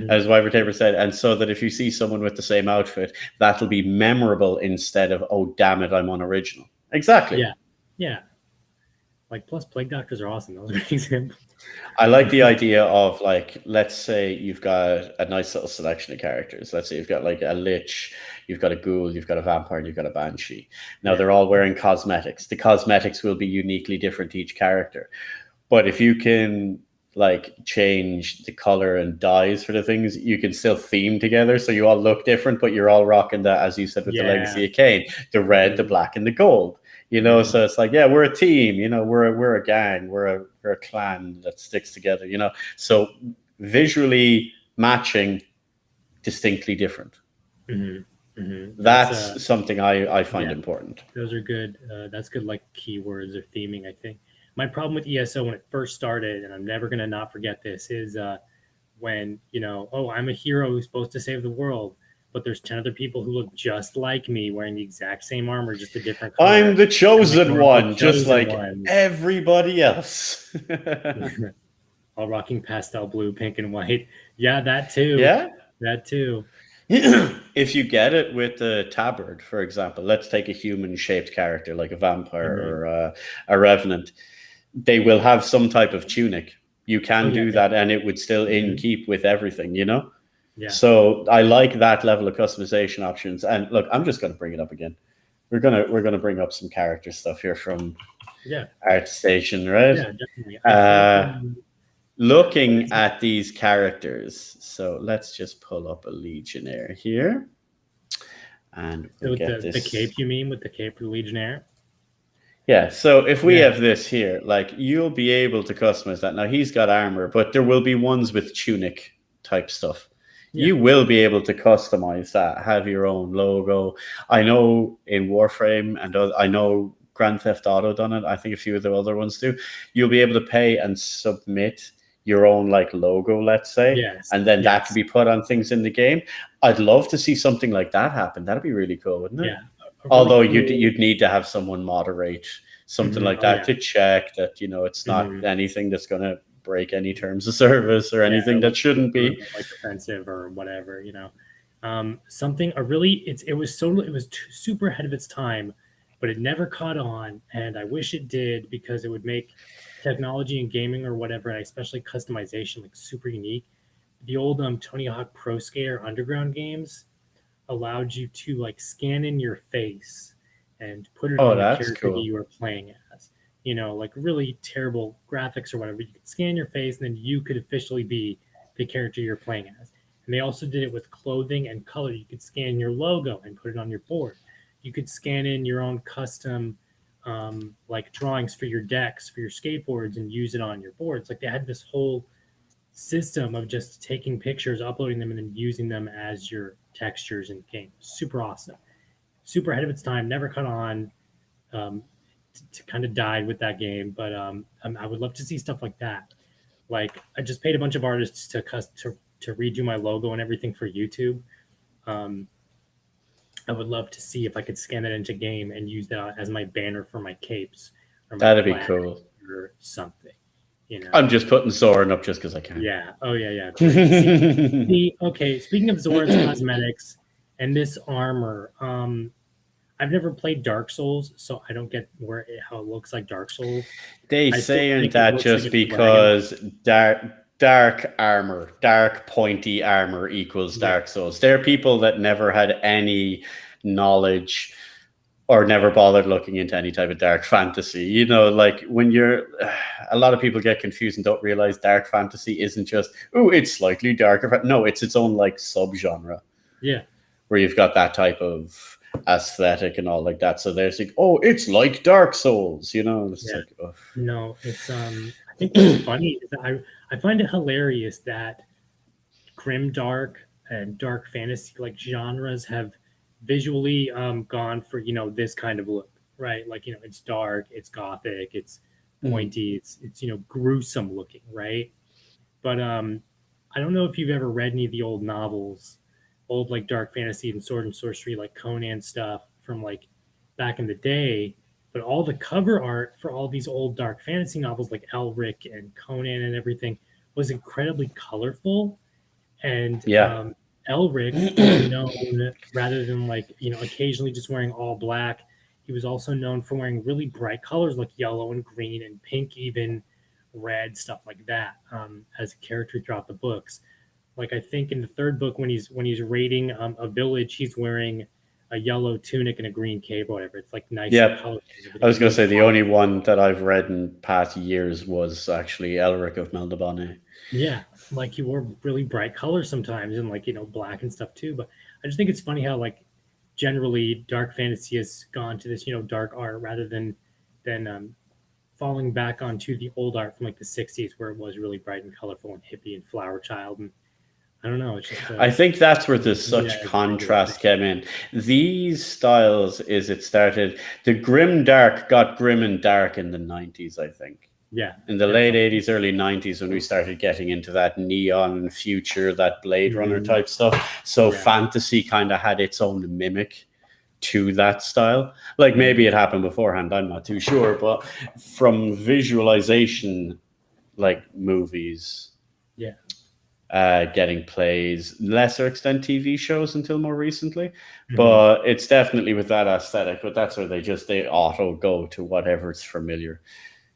As Wyvern Tabor said, and so that if you see someone with the same outfit, that'll be memorable instead of, oh, damn it, I'm unoriginal. Exactly. Yeah. Like, plus plague doctors are awesome. That was a great example. I like the idea of like, let's say you've got a nice little selection of characters. Let's say you've got like a lich, you've got a ghoul, you've got a vampire, and you've got a banshee. Now they're all wearing cosmetics. The cosmetics will be uniquely different to each character. But if you can like change the color and dyes for the things, you can still theme together. So you all look different, but you're all rocking that, as you said, with the Legacy of Kain, the red, the black, and the gold. So it's like, we're a team, we're a gang, we're a clan that sticks together, so visually matching, distinctly different. That's something I find important. Those are good. That's good, like keywords or theming, I think. My problem with ESO when it first started, and I'm never going to not forget this, is when, I'm a hero who's supposed to save the world, but there's 10 other people who look just like me wearing the exact same armor, just a different color. I'm the chosen one, just like everybody else. All rocking pastel blue, pink, and white. Yeah, that too. Yeah? That too. If you get it with the tabard, for example, let's take a human-shaped character like a vampire or a revenant. They will have some type of tunic. You can do that, and it would still keep with everything, Yeah. So I like that level of customization options. And look, I'm just going to bring it up again. We're gonna bring up some character stuff here from ArtStation, right? Yeah, definitely. looking at these characters. So let's just pull up a Legionnaire here, and we'll So get the this. cape, you mean, with the cape for Legionnaire? Yeah, so if we Yeah, have this here, like you'll be able to customize that. Now he's got armor, but there will be ones with tunic type stuff. yeah, You will be able to customize that, have your own logo. I know in Warframe and I know Grand Theft Auto done it. I think a few of the other ones do. You'll be able to pay and submit your own like logo, let's say, yes, and then that can yes, be put on things in the game. I'd love to see something like that happen. That'd be really cool, wouldn't it? yeah. A really Although cool. you'd need to have someone moderate something like Oh that yeah. to check that it's not Hmm. anything that's going to break any terms of service or Yeah, anything or that like shouldn't super be. like offensive or whatever, something a really it was super ahead of its time, but it never caught on, and I wish it did because it would make technology and gaming or whatever, and especially customization, like super unique. The old Tony Hawk Pro Skater Underground games allowed you to like scan in your face and put it Oh, on the that's character that cool. you were playing as. Like really terrible graphics or whatever. You could scan your face and then you could officially be the character you're playing as. And they also did it with clothing and color. You could scan your logo and put it on your board. You could scan in your own custom like drawings for your decks, for your skateboards, and use it on your boards. Like they had this whole system of just taking pictures, uploading them, and then using them as your textures in game. Super awesome. Super ahead of its time. Never caught on. Kind of died with that game, but I would love to see stuff like that. Like I just paid a bunch of artists to redo my logo and everything for YouTube. Um, I would love to see if I could scan that into game and use that as my banner for my capes or my That'd be flag cool. or something. You know. I'm just putting Soren up just because I can. Yeah. Oh yeah. Yeah. Great. Okay. Speaking of Zoran's cosmetics and this armor, I've never played Dark Souls, so I don't get how it looks like Dark Souls. They I still saying think it that looks like just a dragon. because dark pointy armor equals Yeah. Dark Souls. There are people that never had any knowledge or never bothered looking into any type of dark fantasy. Like when you're, a lot of people get confused and don't realize dark fantasy isn't just, oh, it's slightly darker. No, it's its own like subgenre Yeah. where you've got that type of aesthetic and all like that. So they're like, oh, it's like Dark Souls, It's Yeah. like, oh. No, it's I think what's funny is that I find it hilarious that grim dark and dark fantasy like genres have visually gone for this kind of look, right? Like it's dark, it's gothic, it's pointy, it's gruesome looking, right? But I don't know if you've ever read any of the old novels, old like dark fantasy and sword and sorcery, like Conan stuff from like back in the day. But all the cover art for all these old dark fantasy novels, like Elric and Conan and everything, was incredibly colorful. And Yeah. Elric was known, rather than like occasionally just wearing all black, he was also known for wearing really bright colors like yellow and green and pink, even red, stuff like that, as a character throughout the books. Like I think in the third book, when he's raiding a village, he's wearing a yellow tunic and a green cape or whatever. It's like nice and Yep. colorful. I Everything. was And going to those say the only one that I've read in past years was actually Elric of Melniboné. Yeah, like he wore really bright colors sometimes, and like black and stuff too. But I just think it's funny how like generally dark fantasy has gone to this dark art rather than falling back onto the old art from like the '60s where it was really bright and colorful and hippie and flower child. And I don't know, it's just I think that's where there's yeah, such it's a regular thing. contrast came in. These styles it started, the grim dark got grim and dark in the 90s, I think. Yeah, In the late definitely. 80s, early 90s, when we started getting into that neon future, that Blade Runner Mhm. type stuff. So Yeah, fantasy kind of had its own mimic to that style. Like maybe it happened beforehand, I'm not too sure, but from visualization, like movies, yeah, getting plays, lesser extent TV shows until more recently. mhm, But it's definitely with that aesthetic. But that's where they auto go to whatever's familiar.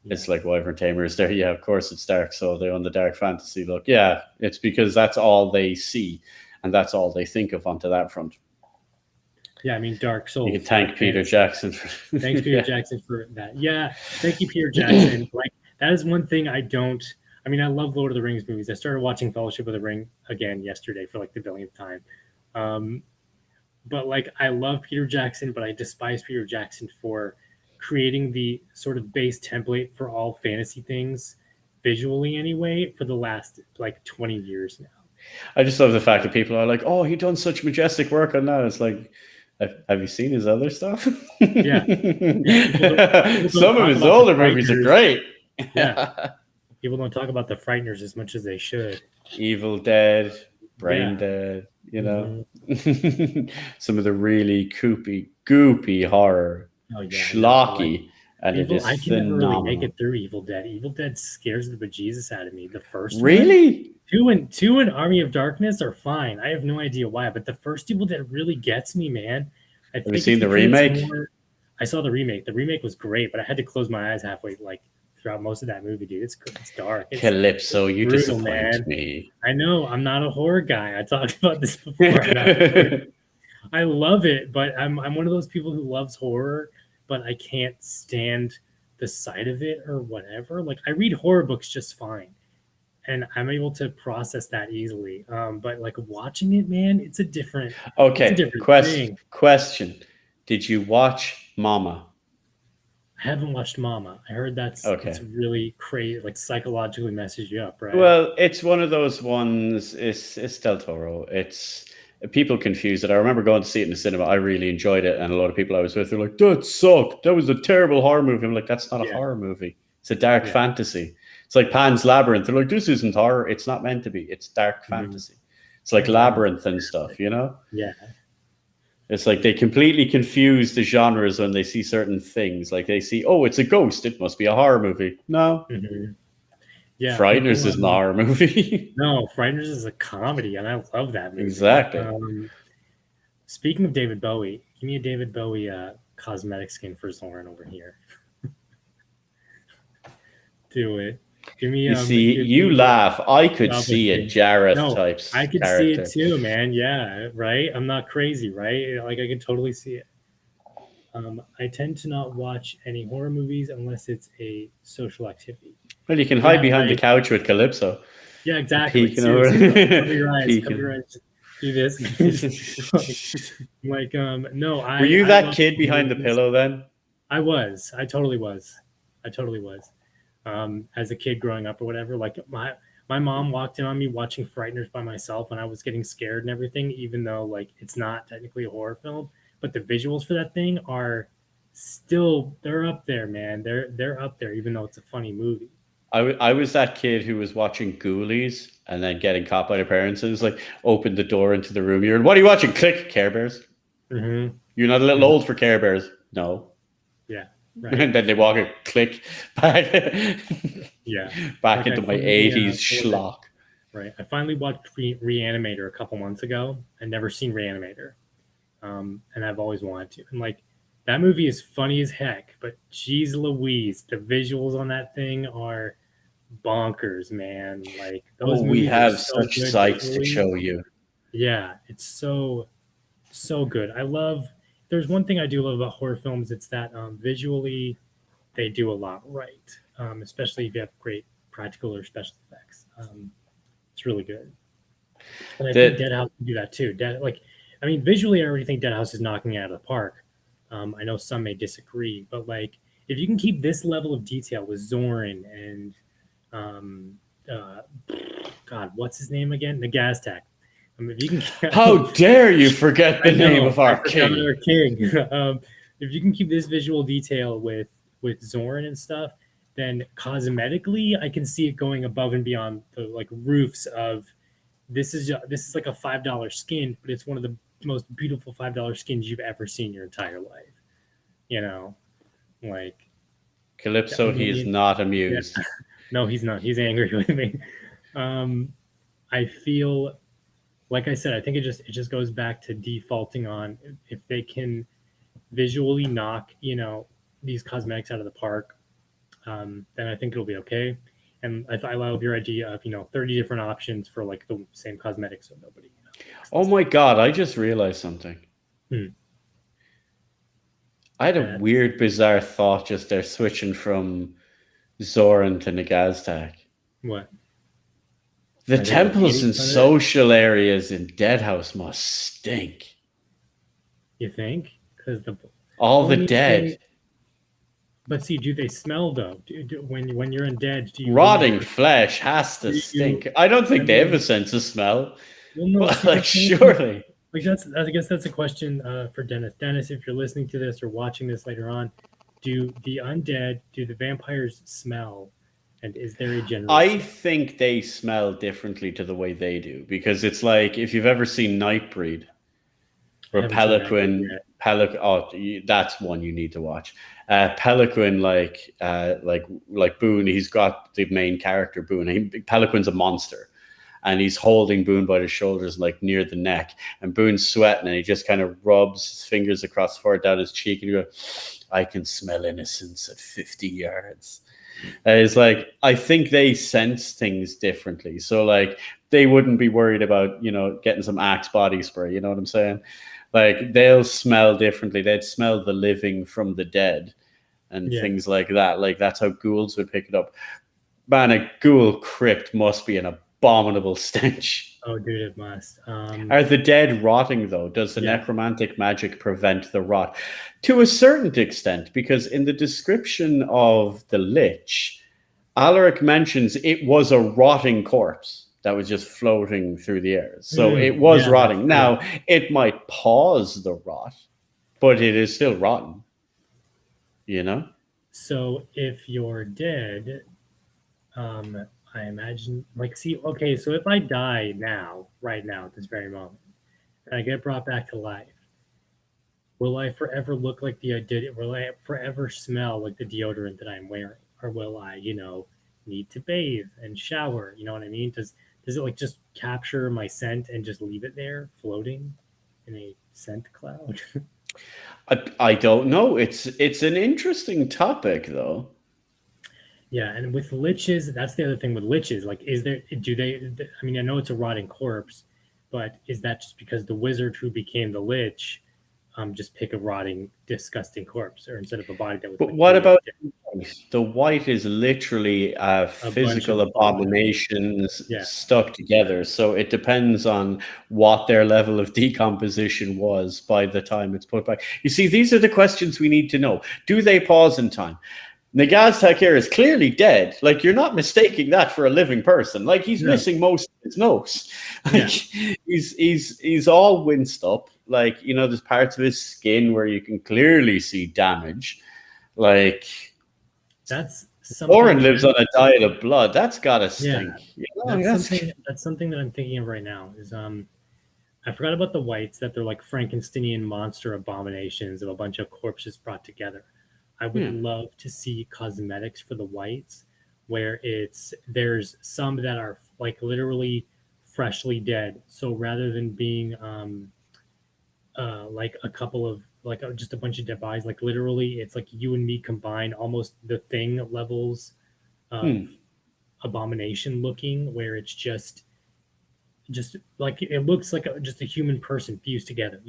yeah, It's like Wyvern Tamers there. Yeah, of course it's dark. So they own the dark fantasy look. Yeah, it's because that's all they see and that's all they think of onto that front. yeah. I mean, Dark You can Souls, thank Dark Peter Fantasy. Jackson for Thanks, Peter yeah. Jackson, for that. Yeah, thank you, Peter Jackson. Like that is one thing I don't. I mean, I love Lord of the Rings movies. I started watching Fellowship of the Ring again yesterday for like the billionth time. Um, but like, I love Peter Jackson, but I despise Peter Jackson for creating the sort of base template for all fantasy things visually anyway for the last like 20 years now. I just love the fact that people are like, "Oh, he done such majestic work on that." It's like, have you seen his other stuff? Yeah. Yeah. People don't Some of talk his about the older movies are Frighteners. great. Yeah. People don't talk about the Frighteners as much as they should. Evil Dead, Brain Yeah. Dead, Hmm. some of the really goopy horror, Oh yeah, I know. Like schlocky, and it Evil, is I can never really make phenomenal. it through Evil Dead. Evil Dead scares the bejesus out of me. The first one, Really? two and Army of Darkness are fine. I have no idea why, but the first Evil Dead really gets me, man. I Have you think it's seen the because it's remake? more. I saw the remake. The remake was great, but I had to close my eyes halfway, like throughout most of that movie, dude. It's dark. Calypso, It's you brutal, disappoint man. me. I know I'm not a horror guy. I talked about this before. I'm not a horror. I love it, but I'm one of those people who loves horror, but I can't stand the sight of it or whatever. Like I read horror books just fine, and I'm able to process that easily. But like watching it, man, it's a Okay, different thing. question. Did you watch Mama? I haven't watched Mama. I heard that's Okay. really crazy, like psychologically messes you up, right? Well, it's one of those ones. It's Del Toro. It's people confuse it. I remember going to see it in the cinema. I really enjoyed it, and a lot of people I was with were like, "That sucked. That was a terrible horror movie." I'm like, "That's not a Yeah, horror movie. It's a dark yeah. fantasy." It's like Pan's Labyrinth. They're like, "This isn't horror. It's not meant to be. It's dark Mhm. fantasy." It's like Pan's Labyrinth Labyrinth is and stuff, fantastic. you know. Yeah. It's like they completely confuse the genres when they see certain things. Like they see, "Oh, it's a ghost. It must be a horror movie." No, Hmm. Yeah, Frighteners people. is an horror movie. No, Frighteners is a comedy, and I love that movie. Exactly. Speaking of David Bowie, give me a David Bowie cosmetic skin for Zoran over here. Do it. You see, Give you me laugh. I could Java see a thing. Jareth No, type I could see it character. too, man. Yeah, right. I'm not crazy, right? Like I could totally see it. I tend to not watch any horror movies unless it's a social activity. Well, you can hide Yeah, behind the like couch with Calypso, yeah, exactly. peeking over, Seriously, cover your eyes. Cover your peeking. eyes. Do this. No, Were you I that love kid horror behind the movies. pillow then? I was. I totally was. I totally was. As a kid growing up or whatever, like my mom walked in on me watching Frighteners by myself, and I was getting scared and everything, even though like it's not technically a horror film, but the visuals for that thing are still they're up there, man. They're up there, even though it's a funny movie. I was that kid who was watching Ghoulies and then getting caught by their parents and it's like opened the door into the room. You're what are you watching? Click Care Bears. Hmm. You're not a little Hmm. old for Care Bears. No. Yeah, right. And then they walk a click back Yeah, back like into my 80s schlock. right. I finally watched Reanimator a couple months ago. I'd never seen Reanimator, and I've always wanted to. And like that movie is funny as heck, but geez Louise, the visuals on that thing are bonkers, man. Like those Oh, we movies are have so such good sights to visually. show you. Yeah, it's so good. I love. There's one thing I do love about horror films. It's that visually they do a lot right, especially if you have great practical or special effects. It's really good, and I think That Deadhouse can do that too. I mean, visually, I already think Deadhouse is knocking it out of the park. I know some may disagree, but like if you can keep this level of detail with Zorin and um, uh, God, what's his name again? The Gaztac. If you how can, dare you forget I the name know of I our forgot king? our king. If you can keep this visual detail with Zorin and stuff, then cosmetically, I can see it going above and beyond the like roofs of this is like a $5 skin, but it's one of the most beautiful $5 skins you've ever seen in your entire life. You know, like I Calypso, he is mean, not yeah, amused. no, he's not. He's angry with me. Um, I feel like I said, I think it just goes back to defaulting on if they can visually knock these cosmetics out of the park, then I think it'll be okay. And I love your idea of 30 different options for like the same cosmetics, so nobody makes Oh this my god, I just realized something. Hmm. I had a That weird, bizarre thought just there switching from Zoran to Nagaztak. What? The Are they like temples eating and from it? social areas in Deadhaus must stink. You think? Because All well, the I mean, dead. but see, do they smell though? When you're undead, do you lose Rotting your? flesh has to Do stink. you? I don't I think they have a mean, sense of smell. well, no. But See, like, that's the other thing. surely. Like that's I guess that's a question for Dennis. Dennis, if you're listening to this or watching this later on, do the undead, do the vampires smell, and is there a general I scent? think they smell differently to the way they do because it's like if you've ever seen Nightbreed I or haven't seen that Pelican, yet. that's one you need to watch. Pelican, like Boone, he's got the main character Boone. Pelican's a monster, and he's holding Boone by the shoulders, like near the neck. And Boone's sweating, and he just kind of rubs his fingers across far down his cheek, and he goes, "I can smell innocence at 50 yards." It's like I think they sense things differently, so like they wouldn't be worried about getting some Axe body spray. You know what I'm saying? Like they'll smell differently. They'd smell the living from the dead and Yeah. things like that. Like that's how ghouls would pick it up. Man, a ghoul crypt must be an abominable stench. Oh, dude, it must. Are the dead rotting though? Does the Yeah. necromantic magic prevent the rot? To a certain extent, because in the description of the Lich, Alaric mentions it was a rotting corpse that was just floating through the air. So it was Yeah, that's rotting. true. Now, it might pause the rot, but it is still rotten, you know? So if you're dead, I imagine like see, okay, so if I die now, right now, at this very moment, and I get brought back to life, will I forever look like the I did? Will I forever smell like the deodorant that I'm wearing, or will I, need to bathe and shower? You know what I mean? Does it like just capture my scent and just leave it there floating in a scent cloud? I don't know. It's an interesting topic, though. Yeah, and with liches, that's the other thing with liches. Like, do they? I mean, I know it's a rotting corpse, but is that just because the wizard who became the lich, just pick a rotting, disgusting corpse, or instead of a body that was But like what created about the white is literally a bunch of physical abominable? abominations Yeah, stuck together. So it depends on what their level of decomposition was by the time it's put back. You see, these are the questions we need to know. Do they pause in time? Nagaztak here is clearly dead. Like you're not mistaking that for a living person. Like he's no, missing most of his nose. Like yeah, he's all winced up. Like there's parts of his skin where you can clearly see damage. Like that's something Oren that lives on a diet of blood. That's gotta yeah, stink. that's That's something that I'm thinking of right now. Is I forgot about the whites that they're like Frankensteinian monster abominations of a bunch of corpses brought together. I would yeah. love to see cosmetics for the whites where there's some that are like literally freshly dead. So rather than being like a couple of like just a bunch of dead bodies, like literally it's like you and me combined, almost the Thing levels of abomination looking, where it's just like it looks like just a human person fused together,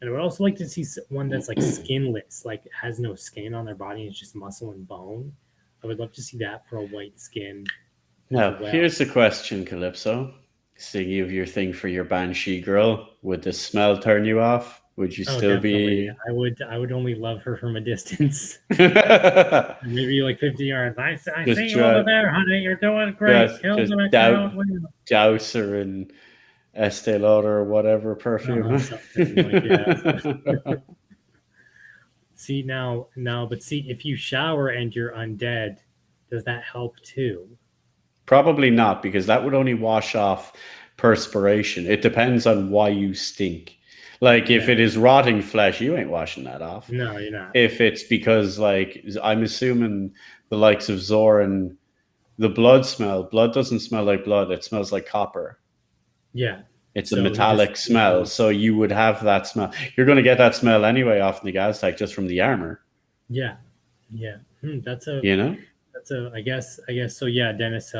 And I would also like to see one that's like skinless, like has no skin on their body, it's just muscle and bone. I would love to see that for a white skin as Now, well. here's the question, Calypso. Seeing you have your thing for your banshee girl, would the smell turn you off? Would you Oh, still definitely. be I would only love her from a distance, just maybe like 50 yards. I see you over try, there, honey. You're doing great. just Killing it out. douse her in Estee Lauder or whatever perfume? Something like yeah. See now, but see if you shower and you're undead, does that help too? Probably not, because that would only wash off perspiration. It depends on why you stink. Like if Yeah. it is rotting flesh, you ain't washing that off. No, you're not. If it's because like I'm assuming the likes of Zoran, the blood doesn't smell like blood, it smells like copper. Yeah. It's a So he just metallic smell, so you would have that smell. You're going to get that smell anyway off the Gaztec just from the armor. yeah. Yeah. That's a You know? I guess so. Yeah, Dennis,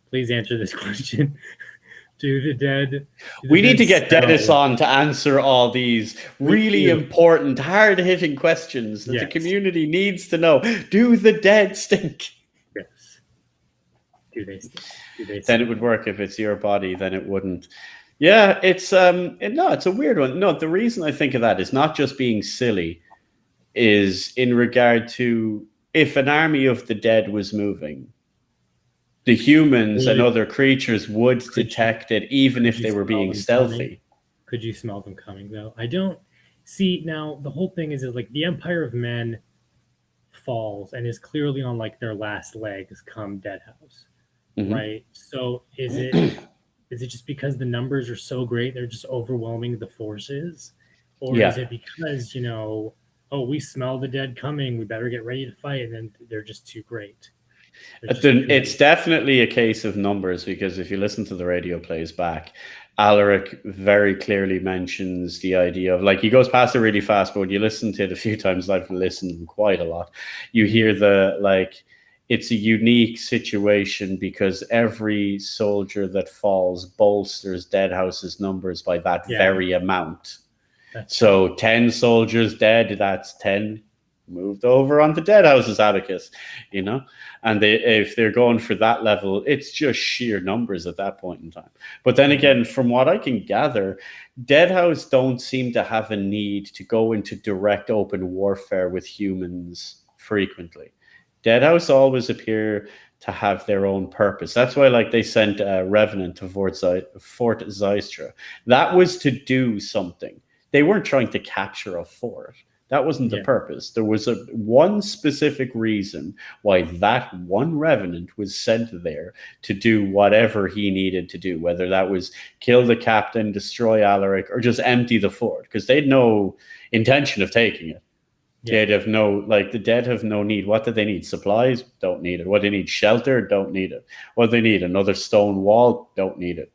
please answer this question. Do the dead We need to get smell? Dennis on to answer all these really important, hard-hitting questions that the Yes. community needs to know. Do the dead stink? Yes. Do they still? Do they Then still? it would work. If it's your body, then it wouldn't. Yeah, it's no, it's a weird one. No, the reason I think of that is not just being silly, is in regard to if an army of the dead was moving, the humans and other creatures would detect it, even if they were being stealthy. Could you smell them coming though? I don't see now. The whole thing is like the Empire of Men falls and is clearly on like their last legs come Deadhaus, right? So is it just because the numbers are so great they're just overwhelming the forces, or is it because oh, we smell the dead coming, we better get ready to fight, and then they're just too great? It's definitely a case of numbers, because if you listen to the radio plays back, Alaric very clearly mentions the idea of, like, he goes past it really fast, but when you listen to it a few times, I've listened quite a lot, you hear the, like, it's a unique situation because every soldier that falls bolsters Deadhaus's numbers by that very amount. So 10 soldiers dead, that's 10 moved over onto Deadhaus's abacus, and if they're going for that level, it's just sheer numbers at that point in time. But then again, from what I can gather, Deadhaus don't seem to have a need to go into direct open warfare with humans frequently. Deadhaus always appear to have their own purpose. That's why, like, they sent Revenant to Fort Zystra. That was to do something. They weren't trying to capture a fort. That wasn't the purpose. There was one specific reason why that one Revenant was sent there to do whatever he needed to do, whether that was kill the captain, destroy Alaric, or just empty the fort, because they'd no intention of taking it. They'd have the dead have no need. What do they need? Supplies? Don't need it. What do they need? Shelter? Don't need it. What do they need? Another stone wall? Don't need it.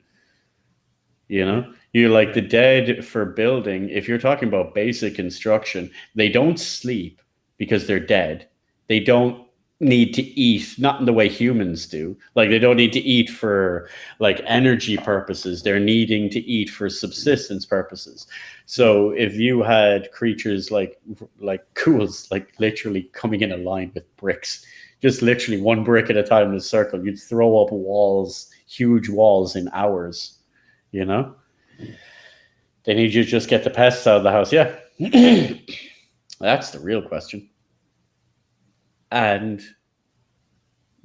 You the dead for building. If you're talking about basic construction, they don't sleep because they're dead. They don't need to eat, not in the way humans do. Like, they don't need to eat for like energy purposes. They're needing to eat for subsistence purposes. So if you had creatures like ghouls, like literally coming in a line with bricks, just literally one brick at a time in a circle, you'd throw up walls, huge walls, in hours. They need you to just get the pests out of the house. Yeah. That's the real question. And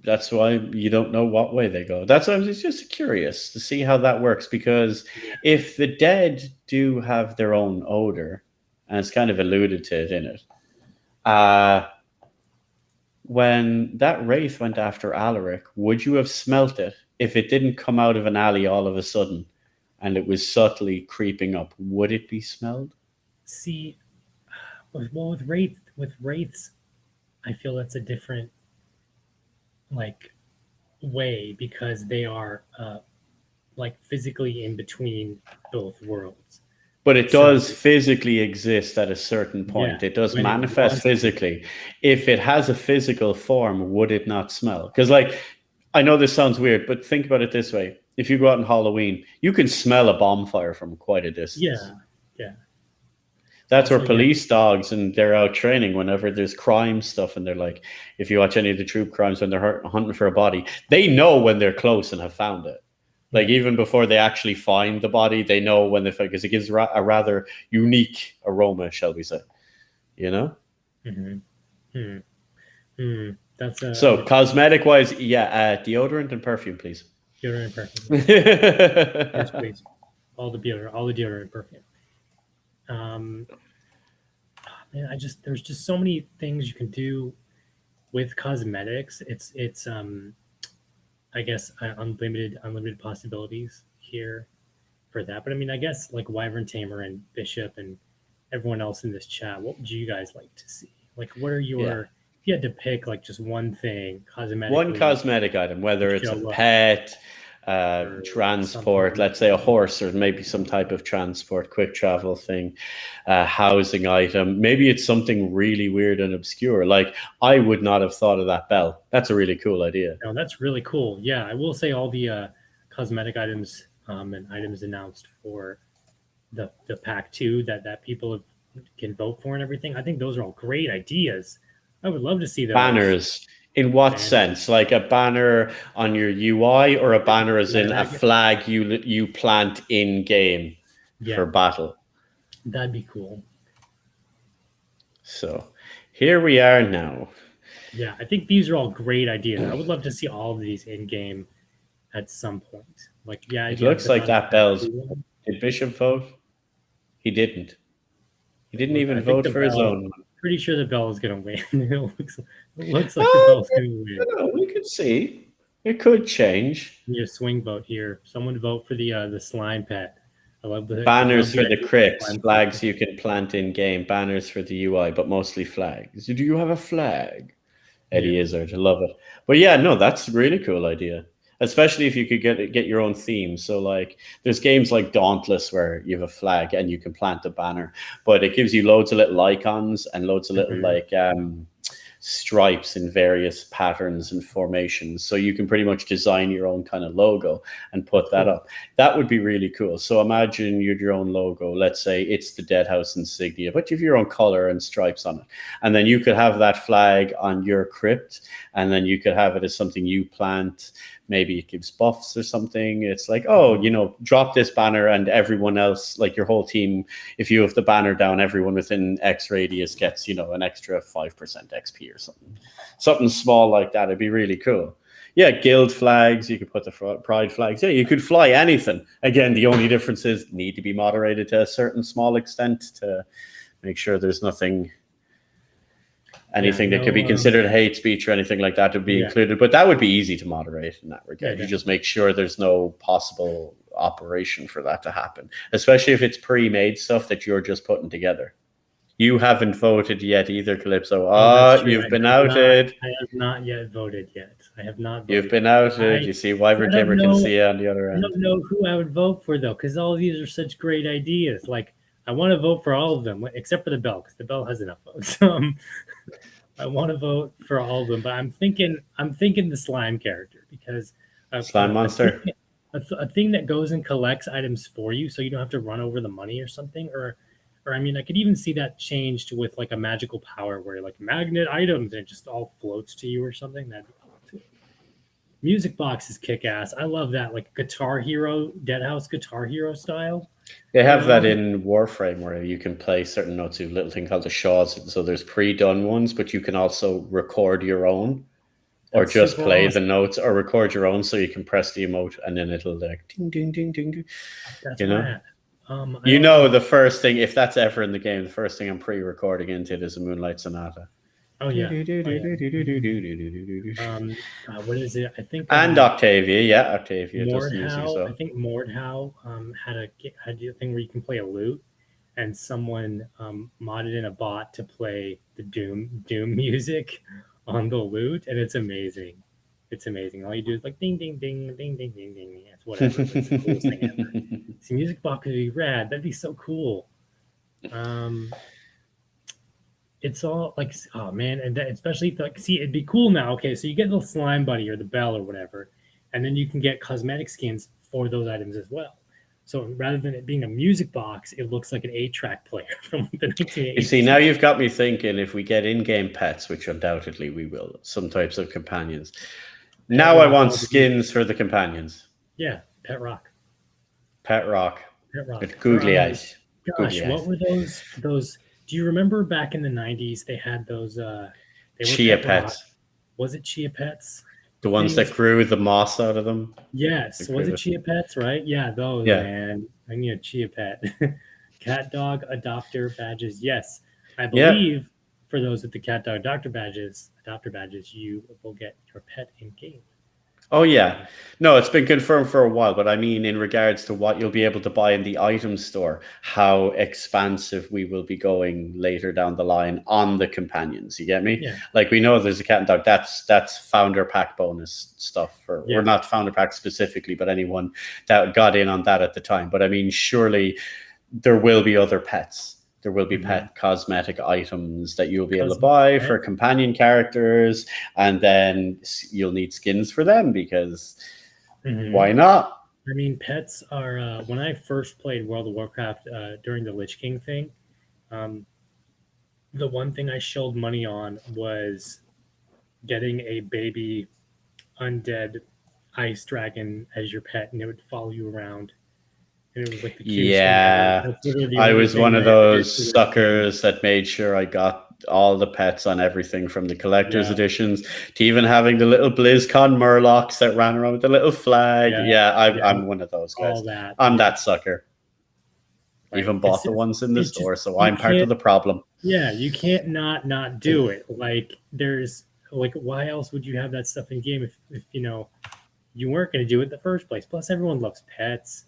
that's why you don't know what way they go. That's why I'm just curious to see how that works, because if the dead do have their own odor, and it's kind of alluded to it in it, when that wraith went after Alaric, would you have smelt it if it didn't come out of an alley all of a sudden and it was subtly creeping up? Would it be smelled? See, with wraiths, I feel that's a different way, because they are physically in between both worlds. But it does physically exist at a certain point. It does manifest physically. If it has a physical form, would it not smell? Because, I know this sounds weird, but think about it this way. If you go out on Halloween, you can smell a bonfire from quite a distance. Yeah. That's where police dogs, and they're out training whenever there's crime stuff, and they're like, if you watch any of the true crimes when they're hunting for a body, they know when they're close and have found it. Even before they actually find the body, they know when they find, because it gives a rather unique aroma, shall we say. That's so cosmetic-wise, deodorant and perfume, please. Deodorant and perfume. Yes, please. All the deodorant and perfume. Man, there's just so many things you can do with cosmetics. It's I guess unlimited possibilities here for that. But I mean, I guess like Wyvern Tamer and Bishop and everyone else in this chat, what would you guys like to see? Like, what are your, if you had to pick like just one thing, one cosmetic item, whether it's a pet, transport, let's say a horse, or maybe some type of transport, quick travel thing, housing item. Maybe it's something really weird and obscure. Like, I would not have thought of that bell. That's a really cool idea. No, that's really cool. Yeah, I will say all the cosmetic items and items announced for the pack 2 that people can vote for and everything. I think those are all great ideas. I would love to see those. Banners. In what And sense? Like a banner on your UI, or a banner as in a flag, flag you plant in game yeah, for battle? that'd be cool. So here we are now. Yeah, I think these are all great ideas. I would love to see all of these in game at some point. Like, yeah, It yeah, looks the like Final that Bell's. Fantasy one. Did Bishop vote? He didn't. He didn't I even think vote the for his Bell. own one. Pretty sure the Bell is gonna win. It looks like the Oh, Bell's gonna win. we could see. It could change. Your swing vote here. Someone vote for the slime pet. I love Banners the for the idea of crits, slime flags pet. you can plant in game, banners for the UI, but mostly flags. Do you have a flag? Yeah. Eddie Izzard, I love it. But yeah, no, that's a really cool idea. Especially if you could get your own theme. So like there's games like Dauntless where you have a flag and you can plant a banner, but it gives you loads of little icons and loads of little Mhm. like stripes in various patterns and formations. So you can pretty much design your own kind of logo and Oh, put that cool. up. That would be really cool. So imagine you'd your own logo. Let's say it's the Deadhaus insignia, but you have your own color and stripes on it. And then you could have that flag on your crypt, and then you could have it as something you plant. Maybe it gives buffs or something. It's like, oh, Mhm. drop this banner and everyone else, like your whole team, if you have the banner down, everyone within X radius gets, an extra 5% XP or something. Something small like that. It'd be really cool. Yeah, guild flags. You could put the pride flags. Yeah, you could fly anything. Again, the only difference is need to be moderated to a certain small extent to make sure there's Yeah, anything that could be no, considered hate speech or anything like that to be yeah, included. But that would be easy to moderate in that yeah, regard. You just definitely. make sure there's no possible operation for that to happen, especially if it's pre-made stuff that you're just putting together. You haven't voted yet either, Calypso. Oh, that's true. You've been outed. I have not yet voted yet. I have not You've voted been yet. outed. I You see, I Wyvern don't Gamer can know. see you on the other I end. don't know who I would vote for though, because all of these are such great ideas. Like I want to vote for all of them, except for the Bell, because the Bell has enough votes. I want to vote for all of them, but I'm thinking the slime character because a, Slime a, a thing monster. a thing that goes and collects items for you, so you don't have to run over the money or something. Or I mean, I could even see that changed with like a magical power where like magnet items and it just all floats to you or something. That'd be cool too. Music box is kick ass. I love that, like Guitar Hero, Deadhouse Guitar Hero style. They You have that know, in Warframe where you can play certain notes, a little thing called the shaws. So there's pre-done ones, but you can also record your own, or that's just super play the awesome. notes, or record your own, so you can press the emote and then it'll like ding ding ding ding ding. That's You know, rad. I also the first thing, if that's ever in the game, the first thing I'm pre-recording into it is a Moonlight Sonata. Oh yeah, oh yeah. What is it? I think And Octavia, yeah, Octavia does music as Mordhau. I well. think Mordhau had a thing where you can play a lute, and someone modded in a bot to play the Doom music on the lute, and it's amazing. It's amazing. All you do is like ding ding ding ding ding ding ding. It's whatever, but it's the coolest thing ever. See, music box would be rad. That'd be so cool. Um, it's all like, oh man, and that, especially like, see, it'd be cool now. Okay, so you get the slime buddy or the bell or whatever, and then you can get cosmetic skins for those items as well. So rather than it being a music box, it looks like an 8-track player from the You see, 1980s. now you've got me thinking, if we get in-game pets, which undoubtedly we will, some types of companions. Pet Now I rock want all the way. skins for the companions. Yeah, pet rock, Pet rock pet rock. with Or googly eyes. gosh, Googly what eyes. were those? Do you remember back in the 90s they had those? They were Chia pet rock. pets. Was it chia pets? The ones that Things. grew the moss out of them. Yes. Was it Chia Pets, right? Yeah, those, Yeah. man. I need a Chia Pet. Cat dog adopter badges. Yes. I Yeah. believe for those with the cat dog adopter badges, you will get your pet in game. Oh, yeah. No, it's been confirmed for a while, but I mean, in regards to what you'll be able to buy in the item store, how expansive we will be going later down the line on the companions. You get me? Yeah. Like, we know there's a cat and dog. That's founder pack bonus stuff for, Yeah. or not founder pack specifically, but anyone that got in on that at the time. But I mean, surely there will be other pets. There will be pet cosmetic items that you'll be able to buy for Cosmetic. companion characters, and then you'll need skins for them because why not? I mean, pets are. When I first played World of Warcraft during the Lich King thing, um, the one thing I shelled money on was getting a baby undead ice dragon as your pet, and it would follow you around. And it was like the cutest thing ever. Yeah, That's literally the I only was thing one I of ever did those for this game. suckers that made sure I got all the pets on everything from the collector's Yeah, editions to even having the little BlizzCon Murlocs that ran around with the little flag. yeah, Yeah, yeah, I'm one of those guys. all that. I'm Yeah, that sucker. right. Even bought the ones in the It's just store, so you I'm part of can't. the problem. Yeah, you can't not do it. Like there's like why else would you have that stuff in game if you know you weren't going to do it in the first place? Plus, everyone loves pets.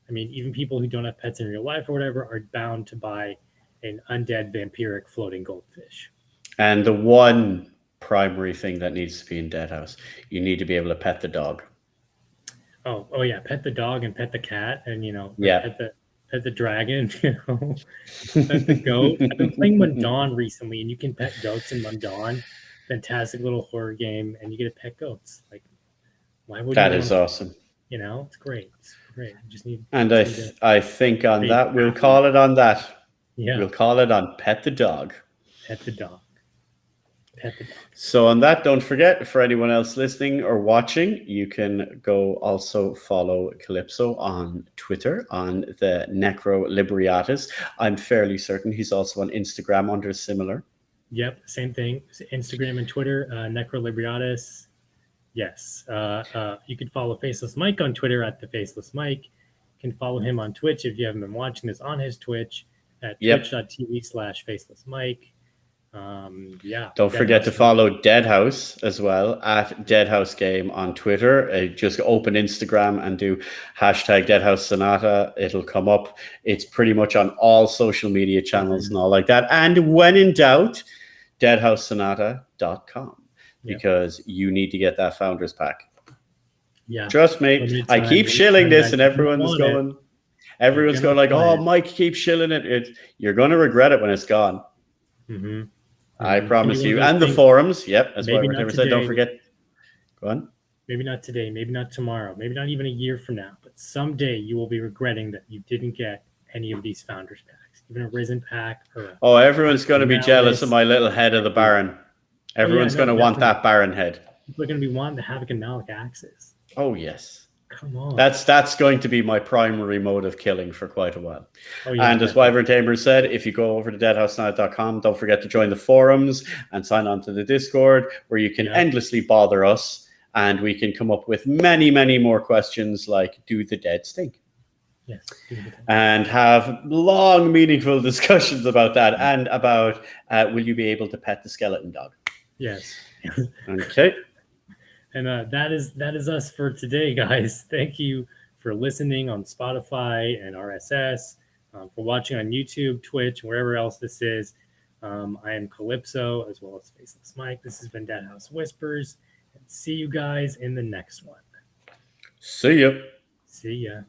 I mean, even people who don't have pets in real life or whatever are bound to buy an undead vampiric floating goldfish. And the one primary thing that needs to be in Deadhouse, you need to be able to pet the dog. Oh yeah, pet the dog and pet the cat, and or Yeah. pet the dragon. Pet the goat. I've been playing Mundawn recently, and you can pet goats in Mundawn. Fantastic little horror game, and you get to pet goats. Like, why wouldn't That you is want to? awesome. It's great. It's great. You just need. And Just need to I think on create that, we'll pathway. call it on that. Yeah, We'll call it on Pet the Dog. pet the dog. Pet the dog. So on that, don't forget, for anyone else listening or watching, you can go also follow Calypso on Twitter on the Necro Liberatus. I'm fairly certain he's also on Instagram under similar. Yep, same thing. Instagram and Twitter, Necrolibriatus. Yes. You can follow Faceless Mike on Twitter at the Faceless Mike. You can follow him on Twitch if you haven't been watching this on his Twitch at twitch.tv/Faceless Mike. Yeah. Don't forget to follow Deadhaus as well at Deadhaus Game on Twitter. Just open Instagram and do hashtag Deadhaus Sonata. It'll come up. It's pretty much on all social media channels and all like that. And when in doubt, deadhaussonata.com because you need to get that Founders Pack. Yeah. Trust me. I keep shilling this and everyone's going like, oh, Mike, keep shilling it. You're going to regret it when it's gone. Mm-hmm. I promise you. And the forums. Yep. As well. Said, don't forget. Go on. Maybe not today. Maybe not tomorrow. Maybe not even a year from now. But someday you will be regretting that you didn't get any of these Founders Packs. Even a Risen Pack. Everyone's going to be jealous of my little head of the Baron. Everyone's going to want that Baron head. People are going to be wanting the Havoc and Malik axes. Oh, yes. Come on. That's going to be my primary mode of killing for quite a while. And as Wyvern Tamer said, if you go over to deadhoussonata.com, don't forget to join the forums and sign on to the Discord where you can endlessly bother us and we can come up with many, many more questions like, do the dead stink? Yes. And have long, meaningful discussions about that and about will you be able to pet the skeleton dog? Yes. Okay. And that is us for today, guys. Thank you for listening on Spotify and RSS, for watching on YouTube, Twitch, and wherever else this is. I am Calypso, as well as Faceless Mike. This has been Deadhaus Whispers. And see you guys in the next one. See ya. See ya.